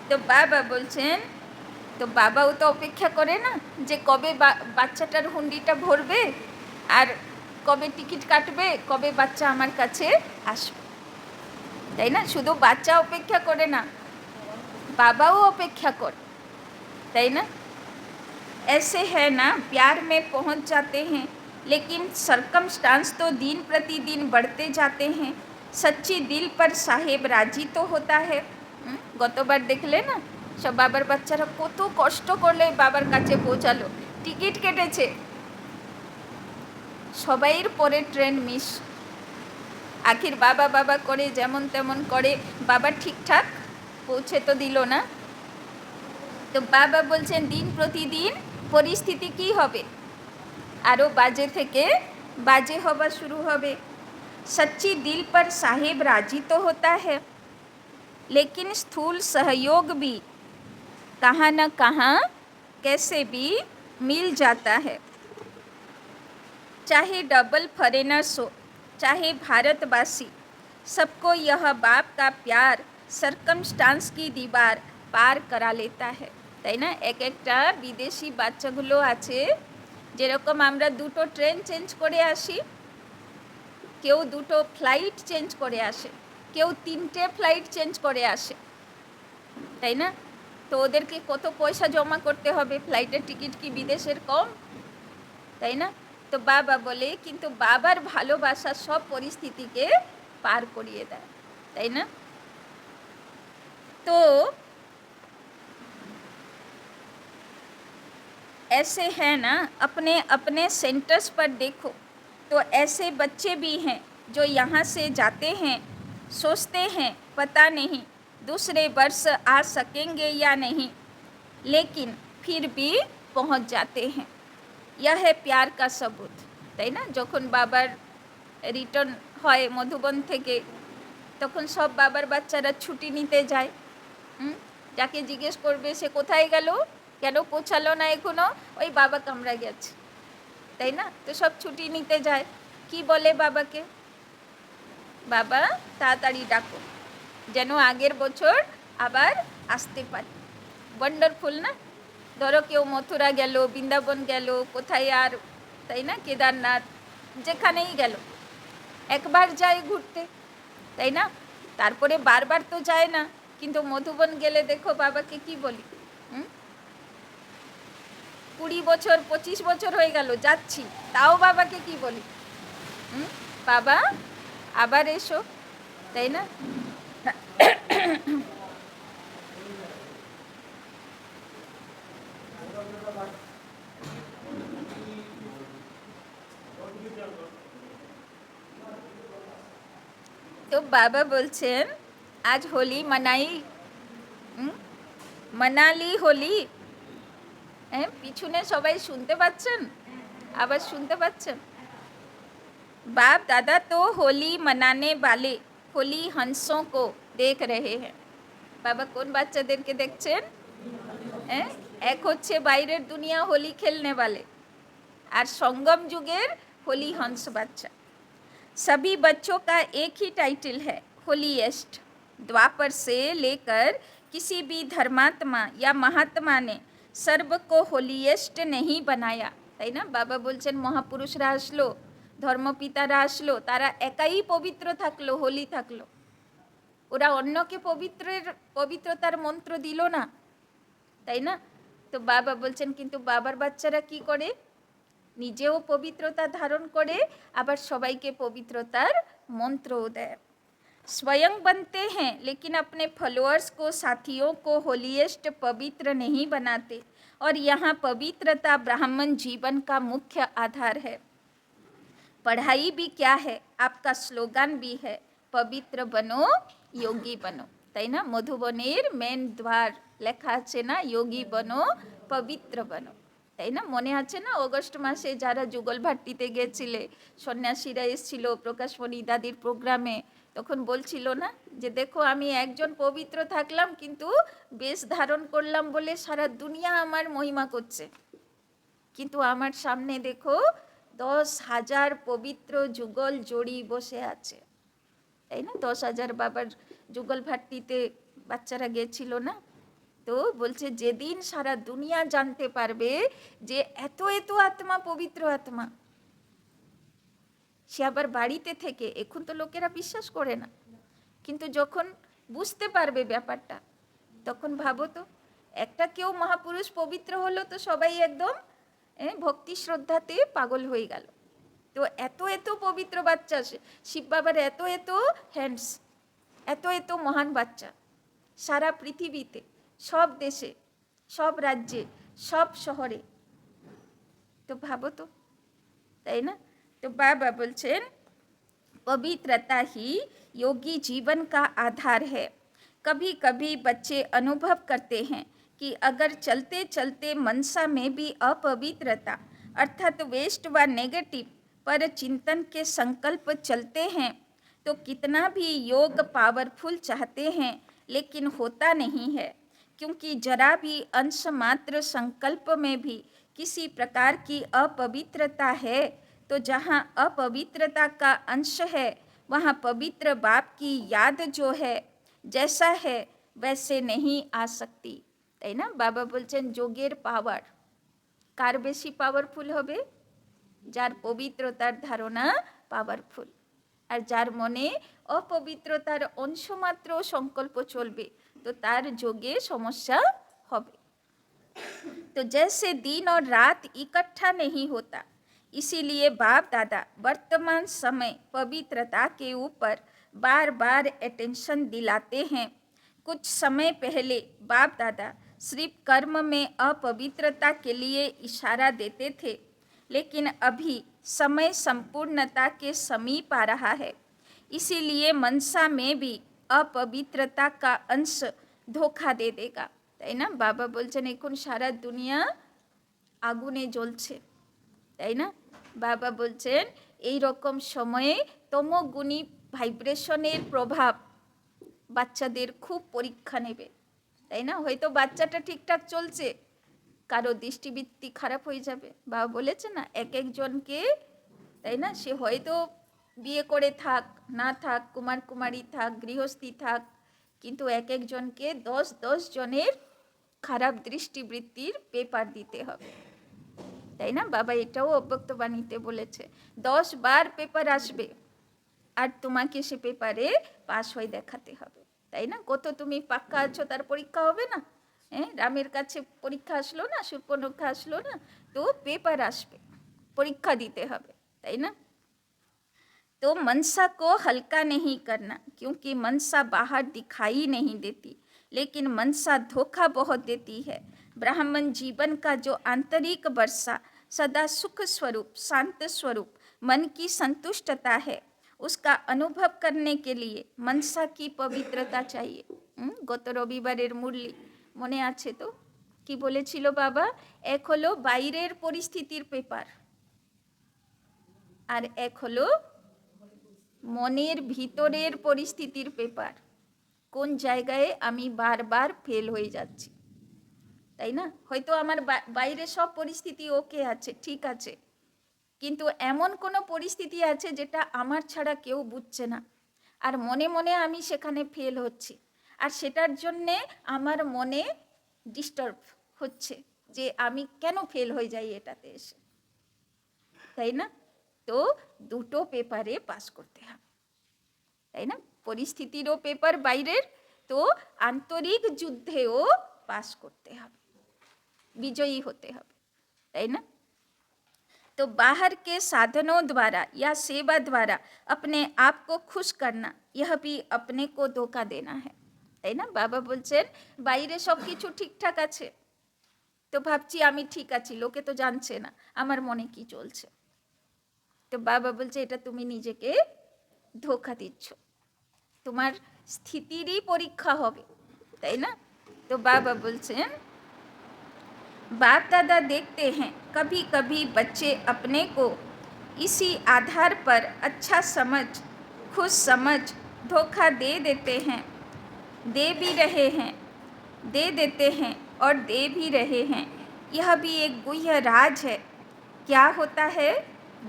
তো বাবা বলছেন, তো বাবাও তো অপেক্ষা করে না যে কবে বাচ্চাটার হুন্ডিটা ভরবে আর কবে টিকিট কাটবে, কবে বাচ্চা আমার কাছে আসবে, তাই না? শুধু বাচ্চা অপেক্ষা করে না, বাবাও অপেক্ষা করে, তাই না? ऐसे है ना, प्यार में पहुंच जाते हैं लेकिन सरकमस्टांस तो दिन प्रतिदिन बढ़ते जाते हैं। सच्ची दिल पर साहेब राजी तो होता है। গতবার দেখলে না, সব বাবার বাচ্চারা কত কষ্ট করলে বাবার কাছে পৌঁছালো, টিকিট কেটেছে, সবাইয়ের পরে ট্রেন মিস, আখির বাবা বাবা করে যেমন তেমন করে বাবা ঠিকঠাক পৌঁছে তো দিল না। তো বাবা বলছেন দিন প্রতিদিন পরিস্থিতি কি হবে, আরও বাজে থেকে বাজে হওয়া শুরু হবে। सच्ची दिल पर साहेब राजी तो होता है लेकिन स्थूल सहयोग भी कहाँ न कहाँ कैसे भी मिल जाता है। चाहे डबल फॉरेनर्स हो, चाहे भारतवासी, सबको यह बाप का प्यार সার্কামস্টান্স কি দীবার পার করা লেতা है, তাই না? এক একটা বিদেশি বাচ্চাগুলো আছে, যেরকম আমরা দুটো ট্রেন চেঞ্জ করে আসি, কেউ দুটো ফ্লাইট চেঞ্জ করে আসে, কেউ তিনটে ফ্লাইট চেঞ্জ করে আসে, তাই না? তো ওদেরকে কত পয়সা জমা করতে হবে, ফ্লাইটের টিকিট কি বিদেশের কম, তাই না? তো বাবা বলে কিন্তু বাবার ভালোবাসা সব পরিস্থিতিকে পার করিয়ে দেয়, তাই না? तो ऐसे है ना, अपने अपने सेंटर्स पर देखो तो ऐसे बच्चे भी हैं जो यहाँ से जाते हैं, सोचते हैं पता नहीं दूसरे वर्ष आ सकेंगे या नहीं, लेकिन फिर भी पहुँच जाते हैं। यह है प्यार का सबूत, তাই না? যখন বাবার রিটার্ন হয় মধুবন থেকে, তখন সব বাবার বাচ্চারা ছুটি নিতে যায়। যাকে জিজ্ঞেস করবে সে কোথায় গেল, কেন পৌঁছালো না এখনো, ওই বাবা কামরা গেছে, তাই না? তো সব ছুটি নিতে যায়, কি বলে বাবাকে, বাবা তাড়াতাড়ি ডাকো যেন আগের বছর আবার আসতে পারি। ওয়ান্ডারফুল না? ধরো কেউ মথুরা গেল, বৃন্দাবন গেল, কোথায় আর, তাই না, কেদারনাথ, যেখানেই গেল একবার যায় ঘুরতে, তাই না? তারপরে বারবার তো যায় না, কিন্তু মধুবন গেলে দেখো বাবাকে কি বলি, 20 বছর 25 বছর হয়ে গেল যাচ্ছি, তাও বাবাকে কি বলি, বাবা আবার এসো, তাই না? তো বাবা বলছেন আজ হোলি মানাই, মানালি হোলি। হ্যাঁ, পিছনে সবাই শুনতে পাচ্ছেন, আবার শুনতে পাচ্ছেন? बाप दादा तो होली मनाने वाले होली हंसों को देख रहे हैं। বাবা কোন বাচ্চাদেরকে দেখছেন? হ্যাঁ, এক হচ্ছে বাইরের দুনিয়া হোলি খেলনে वाले, আর সঙ্গম যুগের হোলি হंस বাচ্চা। सभी बच्चों का एक ही टाइटल है, होलीएस्ट। द्वापर से लेकर किसी भी धर्मात्मा या महात्मा ने सर्व को होलीएस्ट नहीं बनाया, তাই না? বাবা বলছেন মহাপুরুষরা আসলো, ধর্মপিতারা আসলো, তারা একাই পবিত্র থাকলো, হোলি থাকলো, ওরা অন্যকে পবিত্রতার মন্ত্র দিল না, তাই না? তো বাবা বলছেন কিন্তু বাবার বাচ্চারা কি করে, নিজেও পবিত্রতা ধারণ করে আবার সবাইকে পবিত্রতার মন্ত্রও দেয়। स्वयं बनते हैं लेकिन अपने फॉलोअर्स को, साथियों को होलीएस्ट पवित्र नहीं बनाते, और यहाँ पवित्रता ब्राह्मण जीवन का मुख्य आधार है। पढ़ाई भी क्या है, आपका स्लोगान भी है, पवित्र बनो योगी बनो, তাই না? মধুবনের মেন দ্বার লেখা আছে না, যোগী বনো পবিত্র বনো, তাই না? মনে আছে না অগস্ট মাসে যারা যুগল ভাট্টিতে গেছিলে, সন্ন্যাসীরা এসেছিল প্রকাশমণি দাদির প্রোগ্রামে, তখন বলছিল না যে দেখো আমি একজন পবিত্র থাকলাম কিন্তু বেশ ধারণ করলাম বলে সারা দুনিয়া আমার মহিমা করছে, কিন্তু আমার সামনে দেখো 10,000 পবিত্র যুগল জড়ি বসে আছে, তাই না? 10,000 বাবার যুগল ভাট্টিতে বাচ্চারা গেছিল না, তো বলছে যেদিন সারা দুনিয়া জানতে পারবে যে এত এত আত্মা পবিত্র আত্মা, সে আবার বাড়িতে থেকে, এখন তো লোকেরা বিশ্বাস করে না, কিন্তু যখন বুঝতে পারবে ব্যাপারটা, তখন ভাবো তো একটা কেউ মহাপুরুষ পবিত্র হলো তো সবাই একদম ভক্তি শ্রদ্ধাতে পাগল হয়ে গেল। তো এত এত পবিত্র বাচ্চা, শিব বাবার এত এত হ্যান্ডস, এত এত মহান বাচ্চা সারা পৃথিবীতে, সব দেশে, সব রাজ্যে, সব শহরে, তো ভাবো তো, তাই না? तो बाबा बोलছেন पवित्रता ही योगी जीवन का आधार है। कभी कभी बच्चे अनुभव करते हैं कि अगर चलते चलते मनसा में भी अपवित्रता अर्थात वेस्ट व नेगेटिव पर चिंतन के संकल्प चलते हैं तो कितना भी योग पावरफुल चाहते हैं लेकिन होता नहीं है, क्योंकि जरा भी अंश मात्र संकल्प में भी किसी प्रकार की अपवित्रता है तो जहाँ अपवित्रता का अंश है वहाँ पवित्र बाप की याद जो है जैसा है वैसे नहीं आ सकती, তাই না? বাবা বলছেন যোগের পাওয়ার কার বেশি পাওয়ারফুল হবে? যার পবিত্রতার ধারণা পাওয়ারফুল, আর যার মনে অপবিত্রতার অংশমাত্র সংকল্প চলবে তো তার যোগে সমস্যা হবে। तो जैसे दिन और रात इकट्ठा नहीं होता, इसीलिए बाप दादा वर्तमान समय पवित्रता के ऊपर बार बार अटेंशन दिलाते हैं। कुछ समय पहले बाप दादा सिर्फ कर्म में अपवित्रता के लिए इशारा देते थे, लेकिन अभी समय संपूर्णता के समीप आ रहा है, इसीलिए मनसा में भी अपवित्रता का अंश धोखा दे देगा। তাই না? বাবা বলছেন এখন সারা দুনিয়া আগুনে জ্বলছে, তাই না? বাবা বলছেন এই রকম সময়ে তমোগুণী ভাইব্রেশনের প্রভাব বাচ্চাদের খুব পরীক্ষা নেবে, তাই না? হয়তো বাচ্চাটা ঠিকঠাক চলছে, কারো দৃষ্টিবৃত্তি খারাপ হয়ে যাবে। বাবা বলেছে না এক একজনকে, তাই না? সে হয়তো বিয়ে করে থাক না থাক, কুমার কুমারী থাক, গৃহস্থী থাক, কিন্তু এক একজনকে 10 জনের খারাপ দৃষ্টিবৃত্তির পেপার দিতে হবে, তাই না? বাবা এটাও অব্যক্তবাণীতে বলেছে 10 বার পেপার আসবে আর তোমাকে সে পেপারে পাস হয়ে দেখাতে হবে, তাই না? কত তুমি পাক্কা আছো তার পরীক্ষা হবে না? হ্যাঁ, রামের কাছে পরীক্ষা আসলো না, শূর্পণখা আসলো না, তো পেপার আসবে, পরীক্ষা দিতে হবে, তাই না? तो मनसा को हल्का नहीं करना, क्योंकि मनसा बाहर दिखाई नहीं देती, लेकिन मनसा धोखा बहुत देती है। ब्राह्मण जीवन का जो आंतरिक वर्षा सदा सुख स्वरूप, शांत स्वरूप, मन की संतुष्टता है, उसका अनुभव करने के लिए मनसा की पवित्रता चाहिए। গত রবিবারের মুরলি মনে আছে তো? কি বলেছিল বাবা? এক হলো বাইরের পরিস্থিতির পেপার, আর এক হলো মনের ভিতরের পরিস্থিতির পেপার। কোন জায়গায় আমি বারবার ফেল হয়ে যাচ্ছি, তাই না? হয়তো আমার বাইরে সব পরিস্থিতি ওকে আছে, ঠিক আছে, কিন্তু এমন কোনো পরিস্থিতি আছে যেটা আমার ছাড়া কেউ বুঝছে না, আর মনে মনে আমি সেখানে ফেল হচ্ছি, আর সেটার জন্যে আমার মনে ডিস্টার্ব হচ্ছে যে আমি কেন ফেল হয়ে যাই এটাতে এসে, তাই না? তো দুটো পেপারে পাস করতে হবে, তাই না? পরিস্থিতিরও পেপার বাইরের, তো আন্তরিক যুদ্ধেও পাস করতে হবে, বিজয়ী হতে হবে, তাই না? तो बाहर के साधनों द्वारा या सेवा द्वारा अपने आप को खुश करना, यह भी अपने को धोखा देना है, তাই না? বাবা বলছেন বাইরে সব কিছু ঠিকঠাক আছে, তো ভাবছি আমি ঠিক আছি, লোকে তো জানছে না আমার মনে কি চলছে, তো বাবা বলছে এটা তুমি নিজেকে ধোঁকা দিচ্ছ, তোমার স্থিতিরই পরীক্ষা হবে, তাই না? তো বাবা বলছেন बाप दादा देखते हैं कभी कभी बच्चे अपने को इसी आधार पर अच्छा समझ, खुश समझ धोखा दे देते हैं, दे भी रहे हैं, दे देते हैं और दे भी रहे हैं। यह भी एक गुह्य राज है। क्या होता है?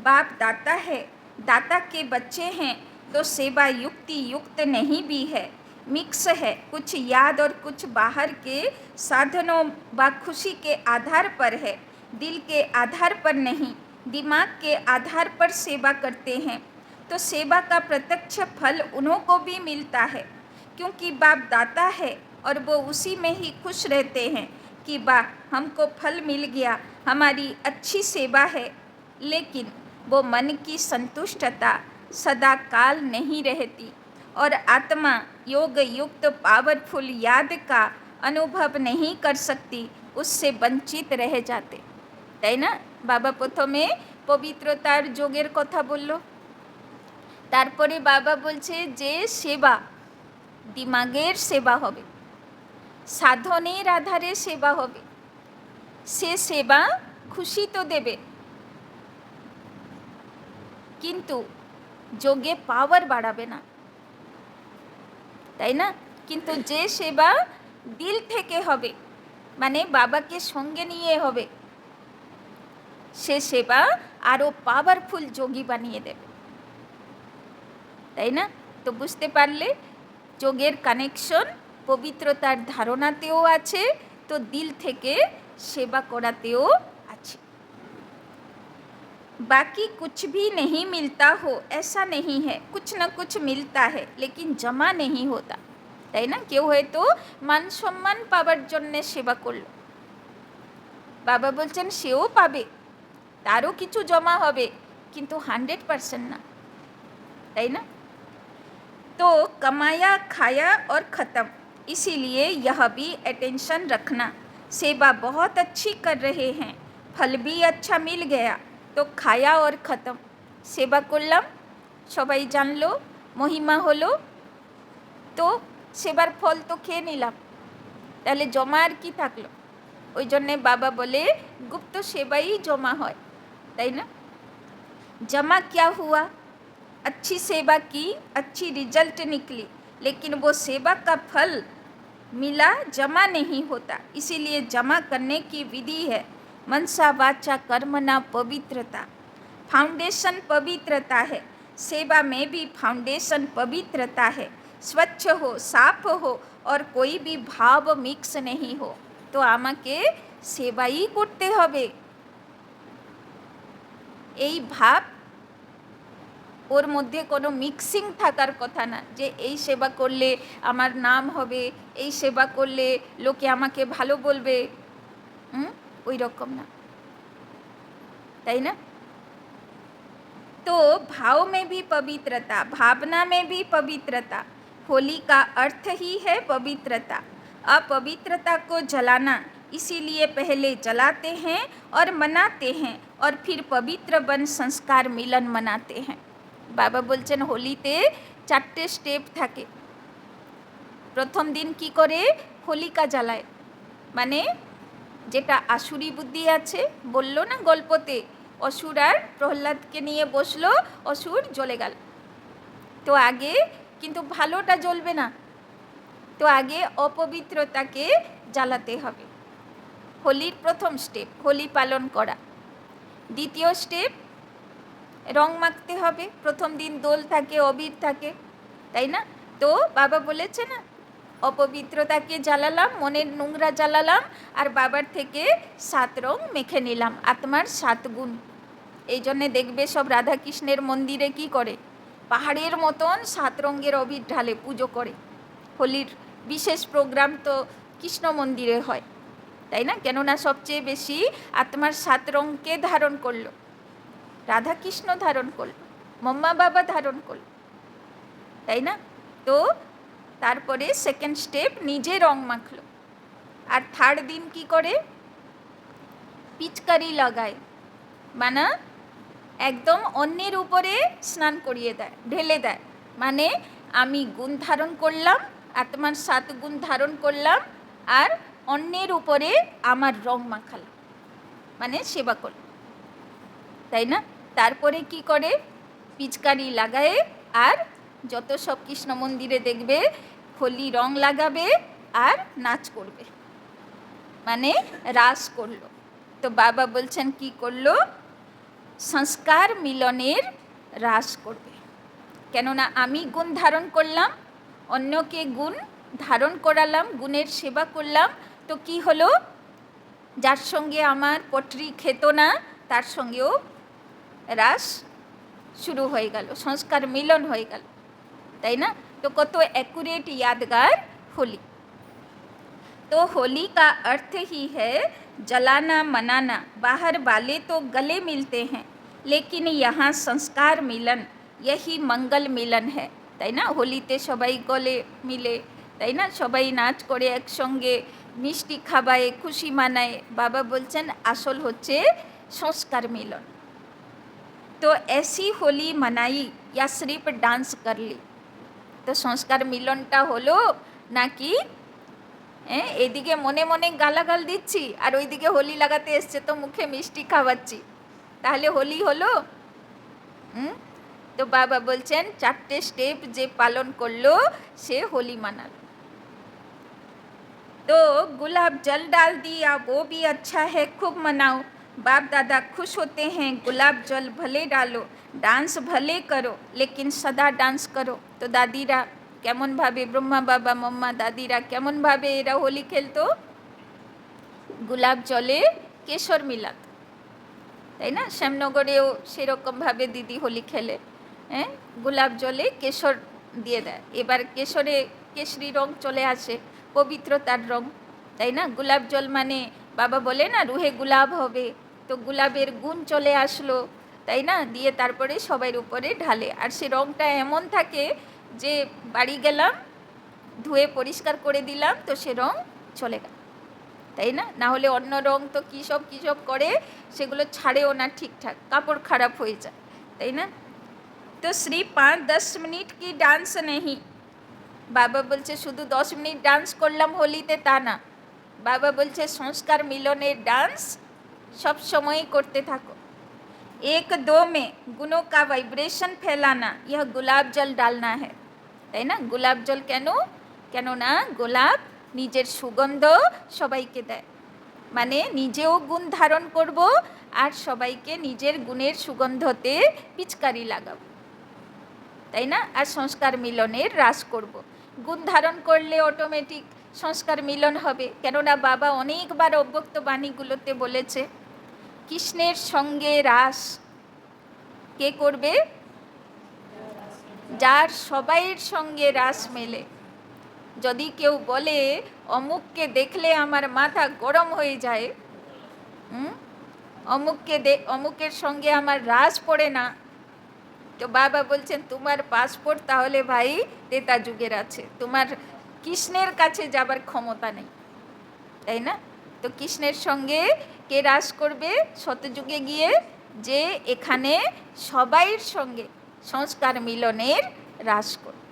बाप दाता है, दाता के बच्चे हैं, तो सेवा युक्ति युक्त नहीं भी है, मिक्स है, कुछ याद और कुछ बाहर के साधनों व खुशी के आधार पर है, दिल के आधार पर नहीं, दिमाग के आधार पर सेवा करते हैं, तो सेवा का प्रत्यक्ष फल उन्हों को भी मिलता है, क्योंकि बाप दाता है और वो उसी में ही खुश रहते हैं कि वाह हमको फल मिल गया, हमारी अच्छी सेवा है, लेकिन वो मन की संतुष्टता सदा काल नहीं रहती और आत्मा योग युक्त पावरफुल याद का अनुभव नहीं कर सकती, उससे वंचित रह जाते, তাই না? বাবা প্রথমে পবিত্রতার যোগের কথা বলল, তারপরে বাবা বলছে যে সেবা দিমাগের সেবা হবে, সাধনের আধারে সেবা হবে, সে সেবা খুশি তো দেবে, কিন্তু যোগে পাওয়ার বাড়াবে না, তাই না? কিন্তু যে সেবা দিল থেকে হবে, মানে বাবাকে সঙ্গে নিয়ে হবে, সে সেবা আরও পাওয়ারফুল যোগী বানিয়ে দেবে, তাই না? তো বুঝতে পারলে যোগের কানেকশন পবিত্রতার ধারণাতেও আছে, তো দিল থেকে সেবা করাতেও আছে। बाकी कुछ भी नहीं मिलता हो ऐसा नहीं है, कुछ न कुछ मिलता है लेकिन जमा नहीं होता, তাই না? কেউ হয়তো মান সম্মান পাবার জন্যে সেবা করলো, বাবা বলছেন সেও পাবে, তারও কিছু জমা হবে, কিন্তু 100% না, তাই না? तो कमाया खाया और ख़त्म, इसीलिए यह भी अटेंशन रखना, सेवा बहुत अच्छी कर रहे हैं, फल भी अच्छा मिल गया, तो खाया और ख़त्म, सेवा করলাম, সবাই জানলো, মহিমা হলো, তো সেবার ফল তো খেয়ে নিলাম, তাহলে জমা আর কি থাকলো? ওই জন্যে বাবা বলে গুপ্ত সেবাই জমা হয়, তাই না? जमा क्या हुआ, अच्छी सेवा की, अच्छी रिजल्ट निकली, लेकिन वो सेवा का फल मिला जमा नहीं होता, इसीलिए जमा करने की विधि है मनसा वाचा कर्मणा पवित्रता, फाउंडेशन पवित्रता है, सेवा में भी फाउंडेशन पवित्रता है, स्वच्छ हो, साफ हो और कोई भी भाव मिक्स नहीं हो, तो आमाके सेवाई करते होबे, এই ভাব ওর মধ্যে কোনো মিক্সিং থাকার কথা না, যে এই সেবা করলে আমার নাম হবে, এই সেবা করলে লোকে আমাকে ভালো বলবে, ওই রকম না, তাই না? तो भाव में भी पवित्रता, भावना में भी पवित्रता, होली का अर्थ ही है पवित्रता, अपवित्रता को जलाना, इसीलिए पहले जलाते हैं और मनाते हैं और फिर पवित्र बन संस्कार मिलन मनाते हैं। बाबा बोलছেন হোলিতে 4টে স্টেপ থাকে। প্রথম দিন কি করে? হোলিকা জ্বালায়, মানে যেটা আসুরি বুদ্ধি আছে, বললো না গল্পতে, অসুর আর প্রহ্লাদকে নিয়ে বসলো, অসুর জ্বলে গেল, তো আগে কিন্তু ভালোটা জ্বলবে না, তো আগে অপবিত্রতাকে জ্বালাতে হবে। হোলির প্রথম স্টেপ হোলি পালন করা। দ্বিতীয় স্টেপ রং মাখতে হবে, প্রথম দিন দোল থাকে, অবির থাকে, তাই না? তো বাবা বলেছে না, অপবিত্রতাকে জ্বালালাম, মনের নোংরা জ্বালালাম, আর বাবার থেকে 7 রং মেখে নিলাম, আত্মার 7 গুণ। এই জন্যে দেখবে সব রাধাকৃষ্ণের মন্দিরে কি করে, পাহাড়ের মতন 7 রঙের অবির ঢালে, পুজো করে। হোলির বিশেষ প্রোগ্রাম তো কৃষ্ণ মন্দিরে হয়, তাই না? কেননা সবচেয়ে বেশি আত্মার 7 রঙকে ধারণ করলো, রাধাকৃষ্ণ ধারণ করলো, মম্মা বাবা ধারণ করলো, তাই না? তো তারপরে সেকেন্ড স্টেপ নিজে রং মাখলো, আর থার্ড দিন কি করে? পিচকারি লাগায়, মানে একদম অন্যের উপরে স্নান করিয়ে দেয়, ঢেলে দেয়, মানে আমি গুণ ধারণ করলাম, আত্মার 7 গুণ ধারণ করলাম, আর অন্যের উপরে আমার রং মাখালাম, মানে সেবা করলাম, তাই না? তারপরে কি করে? পিচকারি লাগায়, আর যত সব কৃষ্ণ মন্দিরে দেখবে হোলি রং লাগাবে আর নাচ করবে, মানে রাস করলো। তো বাবা বলছেন কি করলো? সংস্কার মিলনের রাস করবে, কেননা আমি গুণ ধারণ করলাম, অন্যকে গুণ ধারণ করালাম, গুণের সেবা করলাম, তো কি হলো? যার সঙ্গে আমার পটরি খেত না তার সঙ্গেও রাস শুরু হয়ে গেল, সংস্কার মিলন হয়ে গেল, তাই না? तो কত एक्यूरेट यादगार होली। तो होली का अर्थ ही है जलाना मनाना, बाहर वाले तो गले मिलते हैं लेकिन यहाँ संस्कार मिलन, यही मंगल मिलन है, তাই না? হোলিতে সবাই গলে মিলে, তাই না? সবাই নাচ করে একসঙ্গে, মিষ্টি খাবায়, খুশি মানায়। বাবা বলছেন আসল হচ্ছে সংস্কার মিলন। तो ऐसी होली मनाई या सिर्फ डांस कर ली? তো সংস্কার মিলনটা হলো নাকি এদিকে মনে মনে গালাগাল দিচ্ছি আর ওইদিকে হোলি লাগাতে এসছে তো মুখে মিষ্টি খাওয়াচ্ছি, তাহলে হোলি হলো? তো বাবা বলছেন 4টে স্টেপ যে পালন করলো সে হোলি মানালো। तो गुलाब जल डाल दिया वो भी अच्छा है, खूब मनाओ, बाप दादा खुश होते हैं, गुलाब जल भले डालो, डांस भले करो लेकिन सदा डांस करो। तो दादीरा কেমনভাবে ব্রহ্মা বাবা মাম্মা দাদিরা কেমনভাবে এরা হোলি খেলতো, গোলাপ জলে কেশর মিলাত, তাই না? শ্যামনগরেও সেরকমভাবে দিদি হোলি খেলে, হ্যাঁ, গোলাপ জলে কেশর দিয়ে দেয়। এবার কেশরে কেশরি রং চলে আসে, পবিত্রতার রং, তাই না? গোলাপ জল মানে বাবা বলে না রুহে গোলাপ হবে, তো গোলাপের গুণ চলে আসলো, তাই না? দিয়ে তারপরে সবার উপরে ঢালে, আর সে রংটা এমন থাকে যে বাড়ি গেলাম ধুয়ে পরিষ্কার করে দিলাম তো সে রং চলে গেল, তাই না? না হলে অন্য রং তো কী সব করে, সেগুলো ছাড়েও না ঠিকঠাক, কাপড় খারাপ হয়ে যায়, তাই না? তো শ্রী 5-10 মিনিট কি ডান্স নেই, বাবা বলছে শুধু 10 মিনিট ডান্স করলাম হোলিতে তা না, বাবা বলছে সংস্কার মিলনের ডান্স সব সময় করতে থাকো। 1-2 में गुणों का वाइब्रेशन फैलाना, यह गुलाब जल डालना है, তাই না? গোলাপ জল কেন না গোলাপ নিজের সুগন্ধ সবাইকে দেয়, মানে নিজেও গুণ ধারণ করব আর সবাইকে নিজের গুণের সুগন্ধতে পিচকারি লাগাবো, তাই না? আর সংস্কার মিলনের রাস করব। গুণ ধারণ করলে অটোমেটিক সংস্কার মিলন হবে, কেননা বাবা অনেকবার অব্যক্ত বাণীগুলোতে বলেছে কৃষ্ণের সঙ্গে রাস কে করবে? যার সবাইয়ের সঙ্গে রাস মেলে। যদি কেউ বলে অমুককে দেখলে আমার মাথা গরম হয়ে যায়, অমুকের সঙ্গে আমার রাস পড়ে না, তো বাবা বলছেন তোমার পাসপোর্ট তাহলে ভাই তেতা যুগের আছে, তোমার কৃষ্ণের কাছে যাবার ক্ষমতা নেই, তাই না? তো কৃষ্ণের সঙ্গে কে রাস করবে শতযুগে গিয়ে? যে এখানে সবাইয়ের সঙ্গে সংস্কার মিলনের রাস করবে।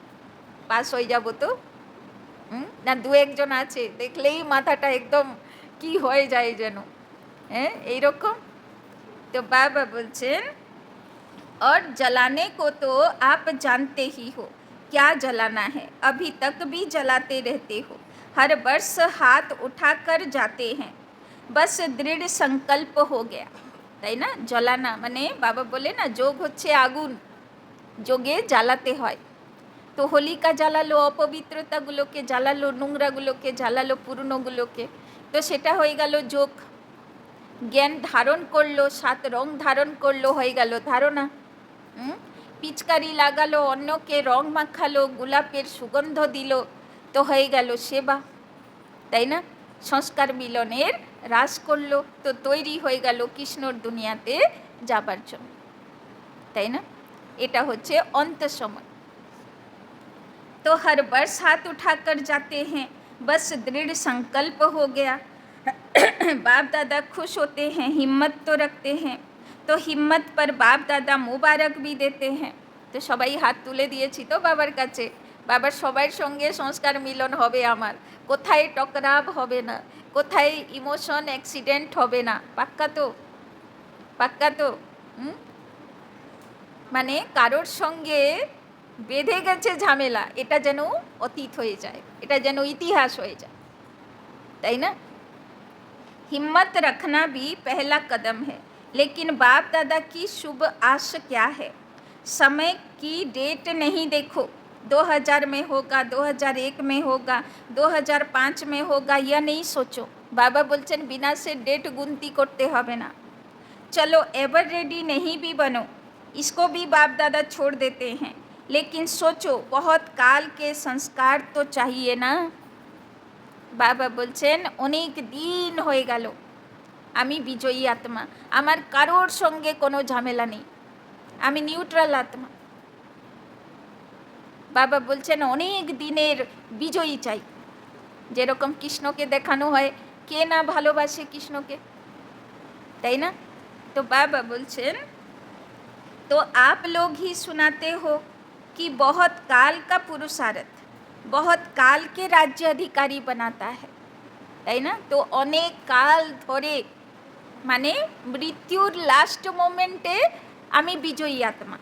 পাস হয়ে যাব তো? না 2-1 জন আছে দেখলেই মাথাটা একদম কি হয়ে যায় যেন, হ্যাঁ এইরকম। তো বাবা বলছেন और जलाने को तो आप जानते ही हो क्या जलाना है, अभी तक भी जलाते रहते हो, हर वर्ष हाथ उठाकर जाते हैं, बस दृढ़ संकल्प हो गया, তাই না? জ্বলানা মানে বাবা বলে না যোগ হচ্ছে আগুন, যোগে জ্বালাতে হয়। তো হোলিকা জ্বালালো অপবিত্রতাগুলোকে, জ্বালালো নোংরাগুলোকে, জ্বালালো পুরনোগুলোকে, তো সেটা হয়ে গেল যোগ। জ্ঞান ধারণ করলো, 7 রং ধারণ করলো, হয়ে গেল ধারণা। পিচকারি লাগালো, অন্যকে রং মাখালো, গোলাপের সুগন্ধ দিল, তো হয়ে গেল সেবা, তাই না? সংস্কার মিলনের রাস করলো, তো তৈরি হয়ে গেল কৃষ্ণর দুনিয়াতে যাবার জন্য, তাই না? এটা হচ্ছে অন্ত সময়। तो हर वर्ष हाथ उठाकर जाते हैं, बस दृढ़ संकल्प हो गया। बाप दादा खुश होते हैं, हिम्मत तो रखते हैं, तो हिम्मत पर बाप दादा मुबारक भी देते हैं। তো সবাই হাত তুলে দিয়েছি তো বাবার কাছে, বাবার সবার সঙ্গে সংস্কার মিলন হবে আমার, কোথায় টকরাভ হবে না, কোথায় ইমোশন অ্যাক্সিডেন্ট হবে না, পাক্কা তো? পাক্কা তো? মানে কারোর সঙ্গে বেঁধে গেছে ঝামেলা, এটা যেন অতীত হয়ে যায়, এটা যেন ইতিহাস হয়ে যায়, তাই না? हिम्मत रखना भी पहला कदम है, लेकिन बाप दादा की शुभ आशा क्या है? समय की डेट नहीं देखो, 2000 में होगा, 2001 में होगा, 2005 में होगा, यह नहीं सोचो। बाबा बोलছেন बिना से डेट गुनती करते হবে না। चलो एवर रेडी नहीं भी बनो, इसको भी बाप दादा छोड़ देते हैं, लेकिन सोचो बहुत काल के संस्कार तो चाहिए ना। বাবা বলছেন অনেক দিন হয়ে গেল আমি বিজয়ী আত্মা, আমার কারোর সঙ্গে কোনো ঝামেলা নেই, আমি নিউট্রাল আত্মা। বাবা বলছেন অনেক দিনের বিজয়ী চাই, যেরকম কৃষ্ণকে দেখানো হয়, কে না ভালোবাসে কৃষ্ণকে, তাই না? তো বাবা বলছেন तो आप लोग ही सुनाते हो कि बहुत काल का पुरुषार्थ बहुत काल के राज्य अधिकारी बनाता है, তাই না? তো অনেক কাল ধরে মানে মৃত্যুর লাস্ট মোমেন্টে আমি বিজয়ী আত্মা।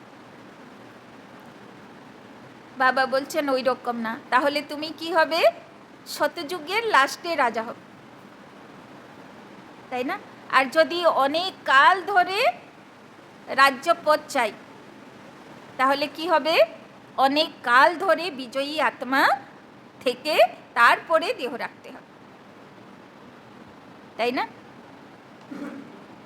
বাবা বলছেন ওই রকম না, তাহলে তুমি কি হবে? শতযুগের লাস্টে রাজা হবে, তাই না? আর যদি অনেক কাল ধরে রাজ্য পদ চাই তাহলে কি হবে? অনেক কাল ধরে বিজয়ী আত্মা থেকে তারপরে দেহ রাখতে হবে, তাই না?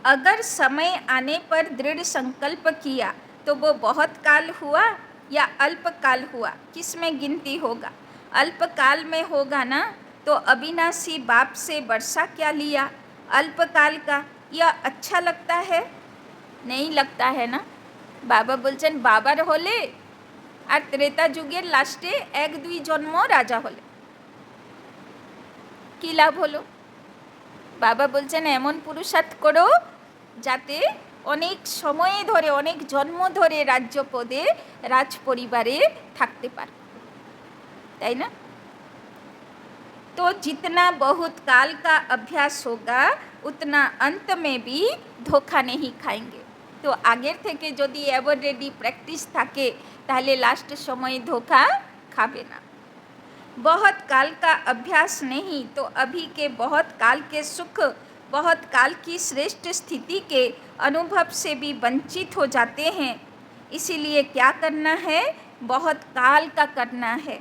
अगर समय आने पर दृढ़ संकल्प किया तो वो बहुत काल हुआ या अल्प काल हुआ, किस में गिनती होगा? अल्प काल में होगा ना, तो अविनाशी बाप से वर्षा क्या लिया? अल्प काल का यह अच्छा लगता है? नहीं लगता है ना। बाबा बोलছেন বাবার হলে আর ত্রেতা যুগের লাস্টে 1-2 জন্ম রাজা হলে কি লাভ হলো? বাবা বলছেন এমন পুরুষার্থ করো যাতে অনেক সময় ধরে, অনেক জন্ম ধরে রাজ্য পদে, রাজ পরিবারে থাকতে পারো, তাই না? तो जितना बहुत काल का अभ्यास होगा उतना अंत में भी धोखा नहीं खाएंगे। तो আগের থেকে যদি এভার রেডি প্র্যাকটিস থাকে তাহলে লাস্ট সময় ধোকা খাবে না। बहुत काल का अभ्यास नहीं तो अभी के बहुत काल के सुख, बहुत काल की श्रेष्ठ स्थिति के अनुभव से भी वंचित हो जाते हैं। इसीलिए क्या करना है? बहुत काल का करना है।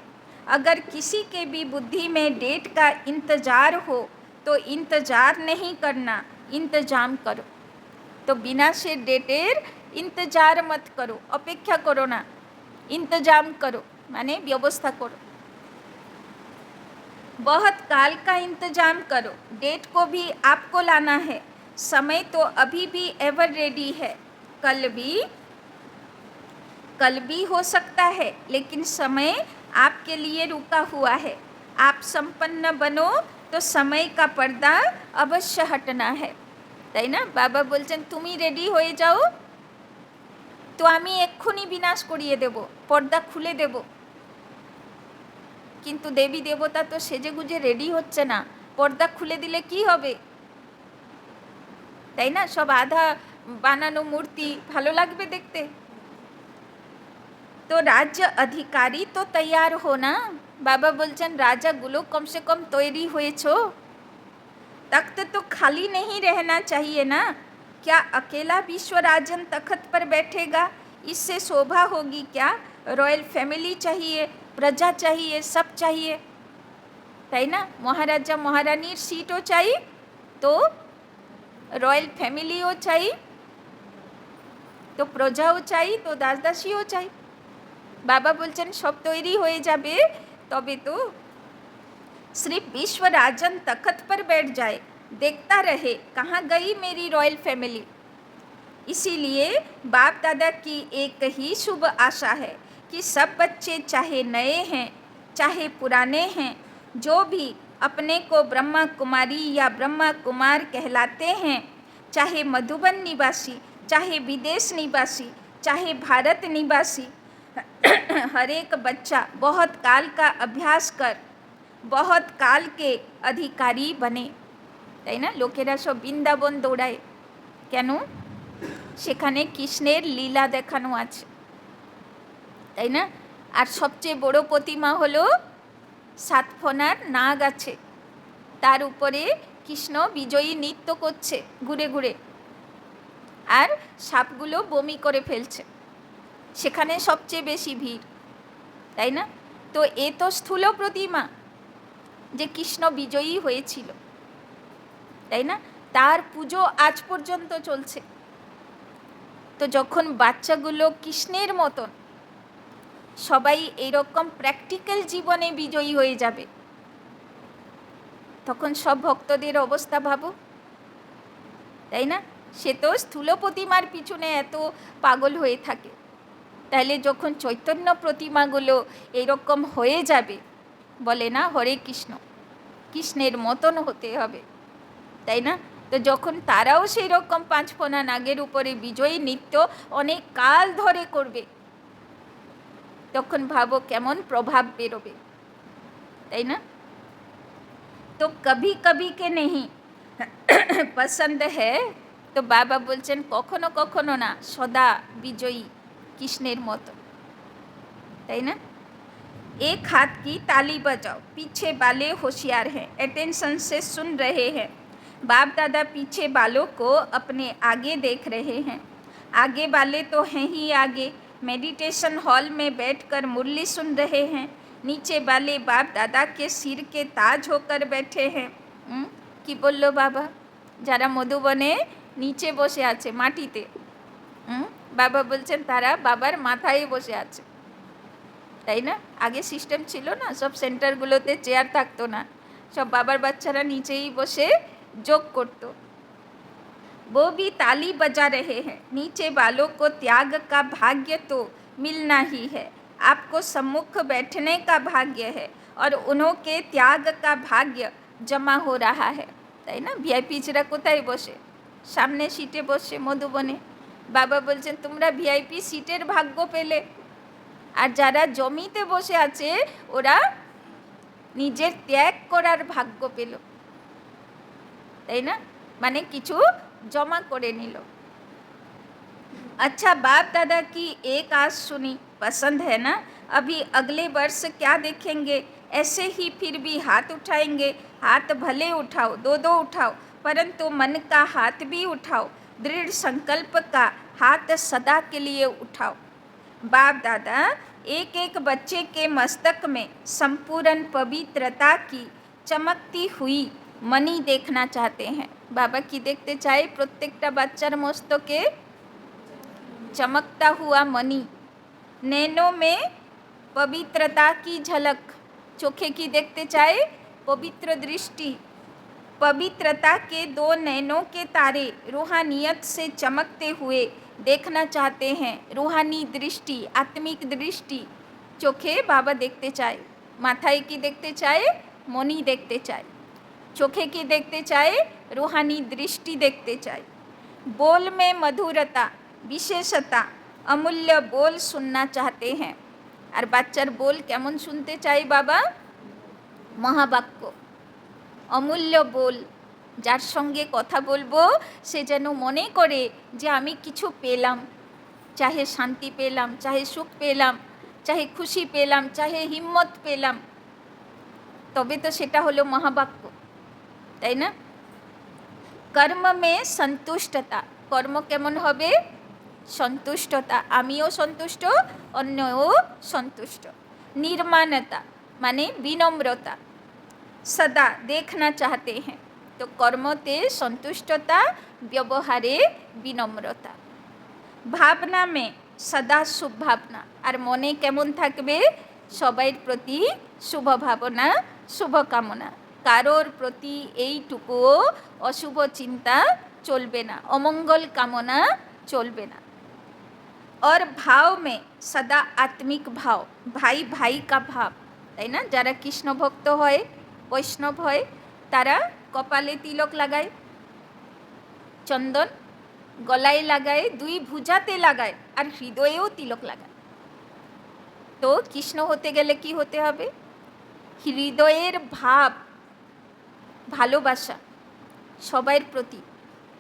अगर किसी के भी बुद्धि में डेट का इंतज़ार हो तो इंतज़ार नहीं करना, इंतजाम करो। तो बिना से डेटेर इंतज़ार मत करो, अपेक्षा करो ना, इंतजाम करो माने व्यवस्था करो। बहुत काल का इंतजाम करो, डेट को भी आपको लाना है। समय तो अभी भी एवर रेडी है, कल भी हो सकता है, लेकिन समय आपके लिए रुका हुआ है। आप संपन्न बनो तो समय का पर्दा अवश्य हटना है, তাই না? বাবা বলছেন তুমি রেডি হয়ে যাও তো আমি এক্ষুনি বিনাশ করিয়ে দেব, পর্দা খুলে দেব। কিন্তু দেবী দেবতা তো সেজেগুজে রেডি হচ্ছে না, পর্দা খুলে দিলে কি হবে, তাই না? সব আধা বানানো মূর্তি ভালো লাগবে দেখতে? तो राज्य अधिकारी तो तैयार हो ना। बाबा बोलছেন রাজাগুলো কমসে কম তৈরি হয়েছো, तख्त तो खाली नहीं रहना चाहिए ना। क्या अकेला विश्व राजन तख्त पर बैठेगा? इससे शोभा होगी क्या? रॉयल फैमिली चाहिए, प्रजा चाहिए, सब चाहिए, তাই না? মহারাজা মহারানীর সিটও চাই, তো রয়্যাল ফ্যামিলিও চাই, তো প্রজাও চাই, তো দাসদাসীও চাই। বাবা বলছেন সব তৈরি হয়ে যাবে তবে তো। सिर्फ विश्व राजन तख्त पर बैठ जाए, देखता रहे कहाँ गई मेरी रॉयल फैमिली। इसीलिए बाप दादा की एक ही शुभ आशा है कि सब बच्चे चाहे नए हैं चाहे पुराने हैं, जो भी अपने को ब्रह्मा कुमारी या ब्रह्मा कुमार कहलाते हैं, चाहे मधुबन निवासी, चाहे विदेश निवासी, चाहे भारत निवासी, हर एक बच्चा बहुत काल का अभ्यास कर बहुत काल के अधिकारी बने, তাই না? লোকেরা সব বৃন্দাবন দৌড়ায় কেন? সেখানে কৃষ্ণের লীলা দেখানো আছে, তাই না? আর সবচেয়ে বড় প্রতিমা হলো 7 ফনার নাগ আছে, তার উপরে কৃষ্ণ বিজয়ী নৃত্য করছে ঘুরে ঘুরে, আর সাপগুলো বমি করে ফেলছে, সেখানে সবচেয়ে বেশি ভিড়, তাই না? তো এ তো স্থূল প্রতিমা যে কৃষ্ণ বিজয়ী হয়েছিল, তাই না? তার পুজো আজ পর্যন্ত চলছে। তো যখন বাচ্চাগুলো কৃষ্ণের মতন সবাই এইরকম প্র্যাকটিক্যাল জীবনে বিজয়ী হয়ে যাবে, তখন সব ভক্তদের অবস্থা ভাবো, তাই না? সে তো স্থূল প্রতিমার পিছনে এত পাগল হয়ে থাকে, তাহলে যখন চৈতন্য প্রতিমাগুলো এইরকম হয়ে যাবে, বলে না হরে কৃষ্ণ, কৃষ্ণের মতন হতে হবে, তাই না? তো যখন তারাও সেই রকম 5 ফনা নাগের উপরে বিজয়ী নৃত্য অনেক কাল ধরে করবে, তখন ভাবো কেমন প্রভাব বেরোবে, তাই না? তো কভি কভি কে নেহি পছন্দ হ্যায়, তো বাবা বলছেন কখনো কখনো না, সদা বিজয়ী কৃষ্ণের মতো, তাই না? एक हाथ की ताली बजाओ, पीछे वाले होशियार हैं, अटेंशन से सुन रहे हैं। बाप दादा पीछे वालों को अपने आगे देख रहे हैं, आगे वाले तो हैं ही आगे, मेडिटेशन हॉल में बैठकर मुरली सुन रहे हैं, नीचे वाले बाप दादा के सिर के ताज होकर बैठे हैं। कि बोलो बाबा, যারা মধুবনে নিচে বসে আছে মাটিতে, বাবা বলছেন তারা বাবার মাথায় বসে আছে, তাই না? আগে সিস্টেম ছিল না, সব সেন্টারগুলোতে চেয়ার থাকতো না, সব বাবার বাচ্চারা নিচেই বসে যোগ করতো। वो भी ताली बजा रहे हैं, नीचे वालों को त्याग का भाग्य तो मिलना ही है, आपको सम्मुख बैठने का भाग्य है और उन्होंने त्याग का भाग्य जमा हो रहा है, তাই না? ভিআইপিরা কোথায় বসে? সামনে সিটে বসে মধুবনে। বাবা বলছেন তোমরা ভিআইপি সিটের ভাগ্য পেলে, আর যারা জমিতে বসে আছে ওরা নিজের ত্যাগ করার ভাগ্য পেল, তাই না? মানে কিছু जमा करे नीलो। अच्छा, बाप दादा की एक आज सुनी, पसंद है ना? अभी अगले वर्ष क्या देखेंगे? ऐसे ही फिर भी हाथ उठाएंगे। हाथ भले उठाओ, दो दो उठाओ, परंतु मन का हाथ भी उठाओ, दृढ़ संकल्प का हाथ सदा के लिए उठाओ। बाप दादा एक एक बच्चे के मस्तक में संपूर्ण पवित्रता की चमकती हुई मणि देखना चाहते हैं। बाबा की देखते चाहे प्रत्येकटा बच्चार मस्तके चमकता हुआ मणि, नैनों में पवित्रता की झलक, चोखे की देखते चाहे पवित्र दृष्टि, पवित्रता के दो नैनों के तारे रूहानियत से चमकते हुए देखना चाहते हैं। रूहानी दृष्टि, आत्मिक दृष्टि चोखे बाबा देखते चाहे, माथाए की देखते चाहे मणि देखते चाहे, चोखे की देखते चाहे रूहानी दृष्टि देखते चाहे। बोल में मधुरता, विशेषता, अमूल्य बोल सुनना चाहते हैं। और बाच्चार बोल केमन सुनते चाहे बाबा? महावाक्य, अमूल्य बोल, जार संगे कथा बोलबो से जेन मने करे जे आमी किछु पेलाम, चाहे शांति पेलाम, चाहे सुख पेलाम, चाहे खुशी पेलाम, चाहे हिम्मत पेलाम, तबे तो सेटा हलो महावाक्य, ताई ना? कर्म में संतुष्टता, कर्म केमन होबे? संतुष्टता, आमिओ संतुष्ट, अन्यओ संतुष्ट। निर्माणता माने विनम्रता, सदा देखना चाहते हैं, तो कर्मते संतुष्टता, व्यवहारे विनम्रता। भावना में सदा शुभ भावना, और मने केमन थाकबे? सबाइर प्रति शुभ भावना, शुभ कामना, कारोर प्रति एइटुकुओ अशुभ चिंता चलबे ना, अमंगल कामना चलबे ना। और भाव में सदा आत्मिक भाव, भाई भाई का भाव, ताई ना? जारा कृष्ण भक्त हय, वैष्णव हय, तारा कपाले तिलक लागाय, चंदन गलाय लागाय, दुई भुजाते लागाय, और हृदयेও तिलक लागाय। तो कृष्ण होते गेले कि होते हबे? हृदयेर भाव, भालोबासा सबाइर प्रति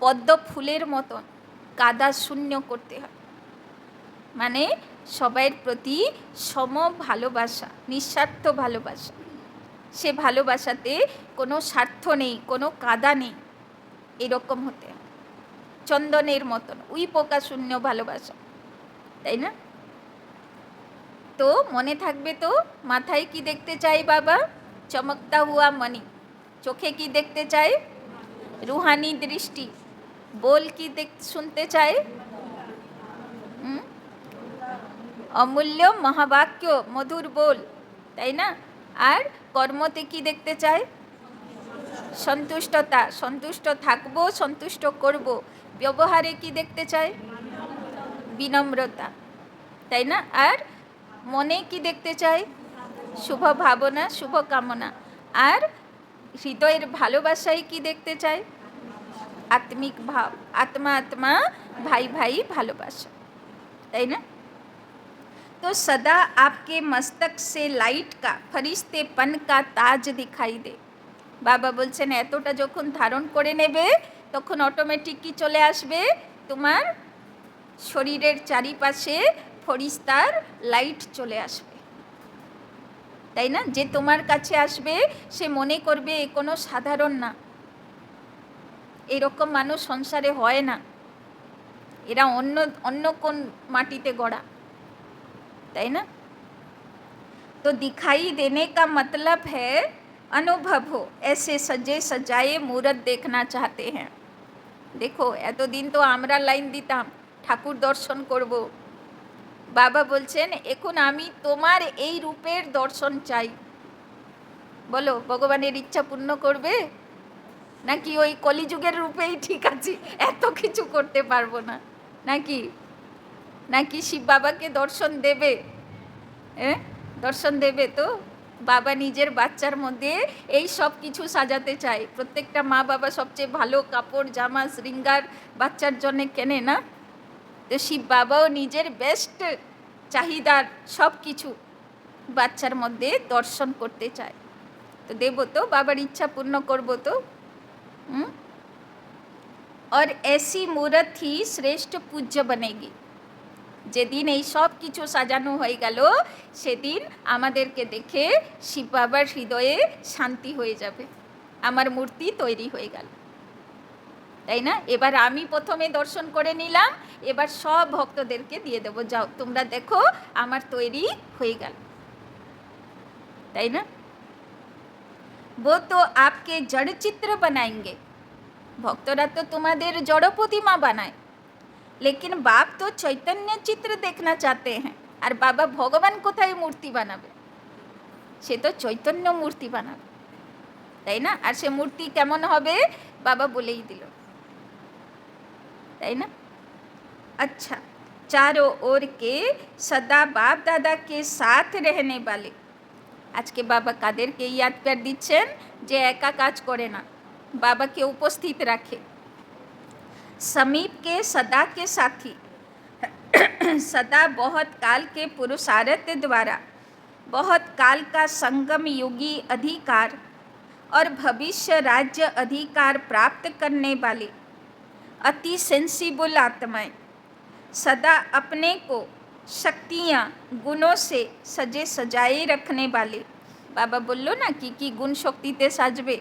पद्म फुलेर मतन कादा शून्य करते हैं, माने सबाइर प्रति सम भालोबासा, निस्वार्थ भालोबासा। से भालोबासाते कोनो स्वार्थ नेই, कोनो कादा नेই, एरकम होते हैं चंदनेर मतन उई पोका शून्य भालोबासा, ताई ना? तो मने थाकबे तो माथाय की देखते चाই बाबा? चमकता हुआ मणि, चोखे की देखते चाहे रूहानी दृष्टि, बोल की सुनते चाहे अमूल्य महावाक्य, मधुर बोल, ताई ना? और कर्मते की देखते चाहे? संतुष्टता, संतुष्ट थाकबो, संतुष्ट करबो। व्यवहारे की देखते चाहे? विनम्रता, ताई ना? और मने की देखते चाहे? शुभ भावना, शुभ कामना। और हृदयेर भालोबासाय की देखते चाय? आत्मिक भाव, आत्मा आत्मा, भाई भाई भालोबासा, ताई ना? तो सदा आपके मस्तक से लाइट का, फरिश्तेपन का ताज दिखाई दे। बाबा बोलছেন এতটা যখন ধারণ করে নেবে তখন অটোমেটিক কি চলে আসবে? তোমার শরীরের চারিপাশে ফরিস্তার লাইট চলে আসবে, তাই না? যে তোমার কাছে আসবে সে মনে করবে এ কোনো সাধারণ না, এরকম মানুষ সংসারে হয় না, এরা অন্য অন্য কোন মাটিতে গড়া, है ना। तो दिखाई देने का मतलब है अनुभव हो। ऐसे सजे सजाए मूर्त देखना चाहते हैं। देखो এতদিন তো আমরা লাইন দিতাম ঠাকুর দর্শন করব, বাবা বলছেন এখন আমি তোমার এই রূপের দর্শন চাই। বলো ভগবানের ইচ্ছা পূর্ণ করবে নাকি ওই কলিযুগের রূপেই ঠিক আছে, এত কিছু করতে পারবো না, নাকি নাকি শিব বাবাকে দর্শন দেবে? হ্যাঁ, দর্শন দেবে তো। বাবা নিজের বাচ্চার মধ্যে এই সব কিছু সাজাতে চায়। প্রত্যেকটা মা বাবা সবচেয়ে ভালো কাপড় জামা শৃঙ্গার বাচ্চার জন্য কেনে না? তো শিব বাবাও নিজের বেস্ট চাহিদার সব কিছু বাচ্চার মধ্যে দর্শন করতে চায়। তো দেব তো, বাবার ইচ্ছা পূর্ণ করব তো। और ऐसी मूर्त ही श्रेष्ठ पूज्य बनेगी। যেদিন এই সব কিছু সাজানো হয়ে গেল সেদিন আমাদেরকে দেখে শিব বাবার হৃদয়ে শান্তি হয়ে যাবে, আমার মূর্তি তৈরি হয়ে গেল, তাই না। এবার আমি প্রথমে দর্শন করে নিলাম, এবার সব ভক্তদেরকে দিয়ে দেবো, যাও তোমরা দেখো আমার তৈরি হয়ে গেল, তাই না। वो तो आपके जड़ चित्र बनाएंगे। भक्तरा तो तुम्हारे जड़ प्रतिमा बनाए, लेकिन बाप तो चैतन्य चित्र देखना चाहते हैं। और बाबा भगवान कोथाय मूर्ति बनाबे? से तो चैतन्य मूर्ति बनाबे, ताई ना। और से मूर्ति केमन होबे बाबा बोलेई दिल, ताई ना। अच्छा, चारों ओर के सदा बाप दादा के साथ रहने वाले। आज के बाबा कादेरके याद कर दिच्छेन जे एका काज करे ना, बाबा के उपस्थित रखे, समीप के सदा के साथी, सदा बहुत काल के पुरुषार्थ द्वारा बहुत काल का संगम योगी अधिकार और भविष्य राज्य अधिकार प्राप्त करने वाले अति सेंसिबल आत्माएं, सदा अपने को शक्तियाँ गुणों से सजे सजाए रखने वाले। बाबा बोलो ना कि गुण शक्ति ते साजबे।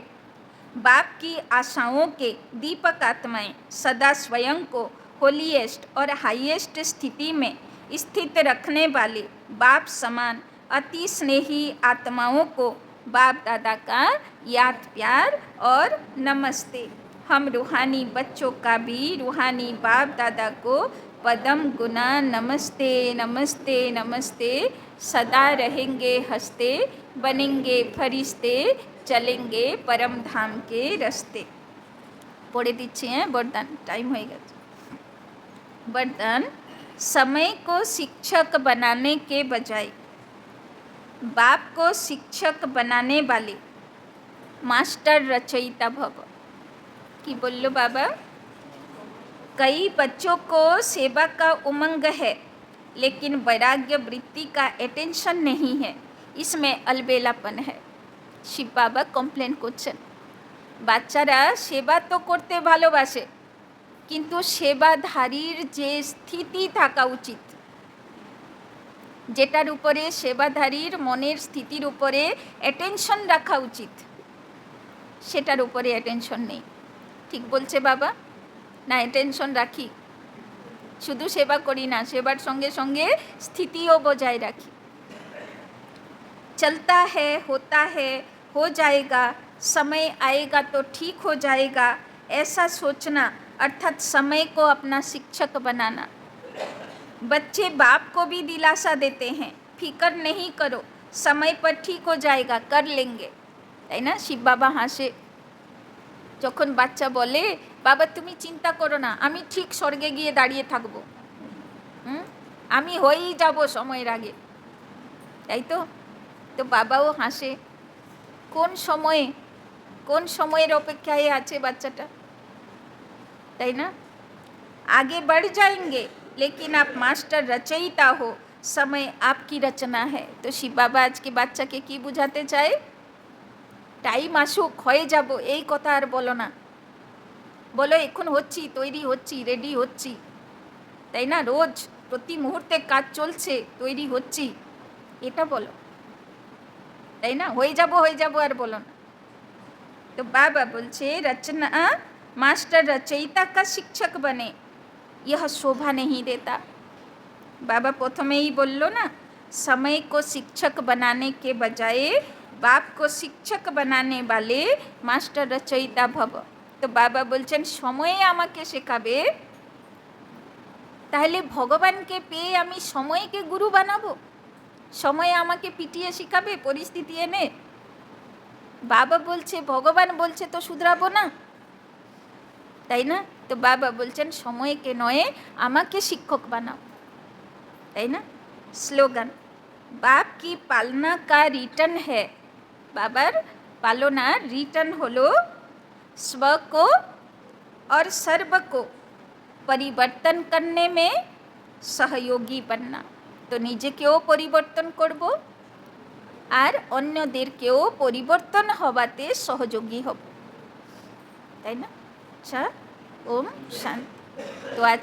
बाप की आशाओं के दीपक आत्माएं सदा स्वयं को होलीएस्ट और हाईएस्ट स्थिति में स्थित रखने वाले बाप समान अति स्नेही आत्माओं को बाप दादा का याद प्यार और नमस्ते। हम रूहानी बच्चों का भी रूहानी बाप दादा को पदम गुना नमस्ते नमस्ते नमस्ते, सदा रहेंगे हंसते, बनेंगे फरिश्ते, चलेंगे परम धाम के रास्ते। पढ़े दीजिए हैं वरदान, टाइम हो गया। वरदान, समय को शिक्षक बनाने के बजाय बाप को शिक्षक बनाने वाले मास्टर रचयिता भव। कि बोलो बाबा, कई बच्चों को सेवा का उमंग है लेकिन वैराग्य वृत्ति का अटेंशन नहीं है, इसमें अलबेलापन है। शिव बाबा कमप्लेन করছেন, বাচ্চারা সেবা তো করতে ভালোবাসে কিন্তু সেবাধারীর যে স্থিতি থাকা উচিত, যেটার উপরে সেবাধারীর মনের স্থিতির উপরে অ্যাটেনশন রাখা উচিত, সেটার উপরে অ্যাটেনশন নেই। ঠিক বলছে বাবা না? অ্যাটেনশন রাখি, শুধু সেবা করি না, সেবার সঙ্গে সঙ্গে স্থিতিও বজায় রাখি। चलता है, होता है, हो जाएगा, समय आएगा तो ठीक हो जाएगा, ऐसा सोचना अर्थात समय को अपना शिक्षक बनाना। बच्चे बाप को भी दिलासा देते हैं, फिक्र नहीं करो, समय पर ठीक हो जाएगा, कर लेंगे, তাই না। শিব বাবা হাসে যখন বাচ্চা বলে বাবা তুমি চিন্তা করো না, আমি ঠিক স্বর্গে গিয়ে দাঁড়িয়ে থাকবো, আমি হয়েই যাব সময়ের আগে, তাই তো। তো বাবাও হাসে। কোন সময়ের অপেক্ষায় আছে বাচ্চাটা, তাই না। आगे बढ़ जाएंगे लेकिन आप मास्टर रचयिता हो, समय आपकी रचना है। तो शिव बाबा आज के বাচ্চাকে কি বোঝাতে চায়? টাইম আসুক, হয়ে যাব, এই কথা আর বলো না, বলো এখন হচ্ছি, তৈরি হচ্ছি, রেডি হচ্ছি, তাই না। রোজ প্রতি মুহূর্তে কাজ চলছে, তৈরি হচ্ছি, এটা বলো, তাই না। হয়ে যাব আর বলো না। তো বাবা বলছে रचना मास्टर रचयिता का शिक्षक बने, यह शोभा नहीं देता। बाबा प्रथमेই বলল না, समय को शिक्षक बनाने के बजाय बाप को शिक्षक बनाने वाले मास्टर रचयिता भव। तो बाबा बोलছেন সময়ে আমাকে শেখাবে, তাহলে ভগবানকে পেয়ে আমি সময়কে গুরু বানাবো? সময়ে আমাকে পিটিয়ে শেখাবে পরিস্থিতি এনে? বাবা বলছে, ভগবান বলছে তো শুধরাবো না, তাই না? তো বাবা বলছেন সময়কে নয় আমাকে শিক্ষক বানাও, তাই না? স্লোগান बाप की पालना का रिटर्न है। बाबर पालना रिटर्न हलो स्व को और सर्व को परिवर्तन करने में सहयोगी बनना। तो निजेकेও परिवर्तन करब और अन्यदेरकेও परिवर्तन हवाते सहयोगी हब, ताई ना? अच्छा, ओम शांति। तो आज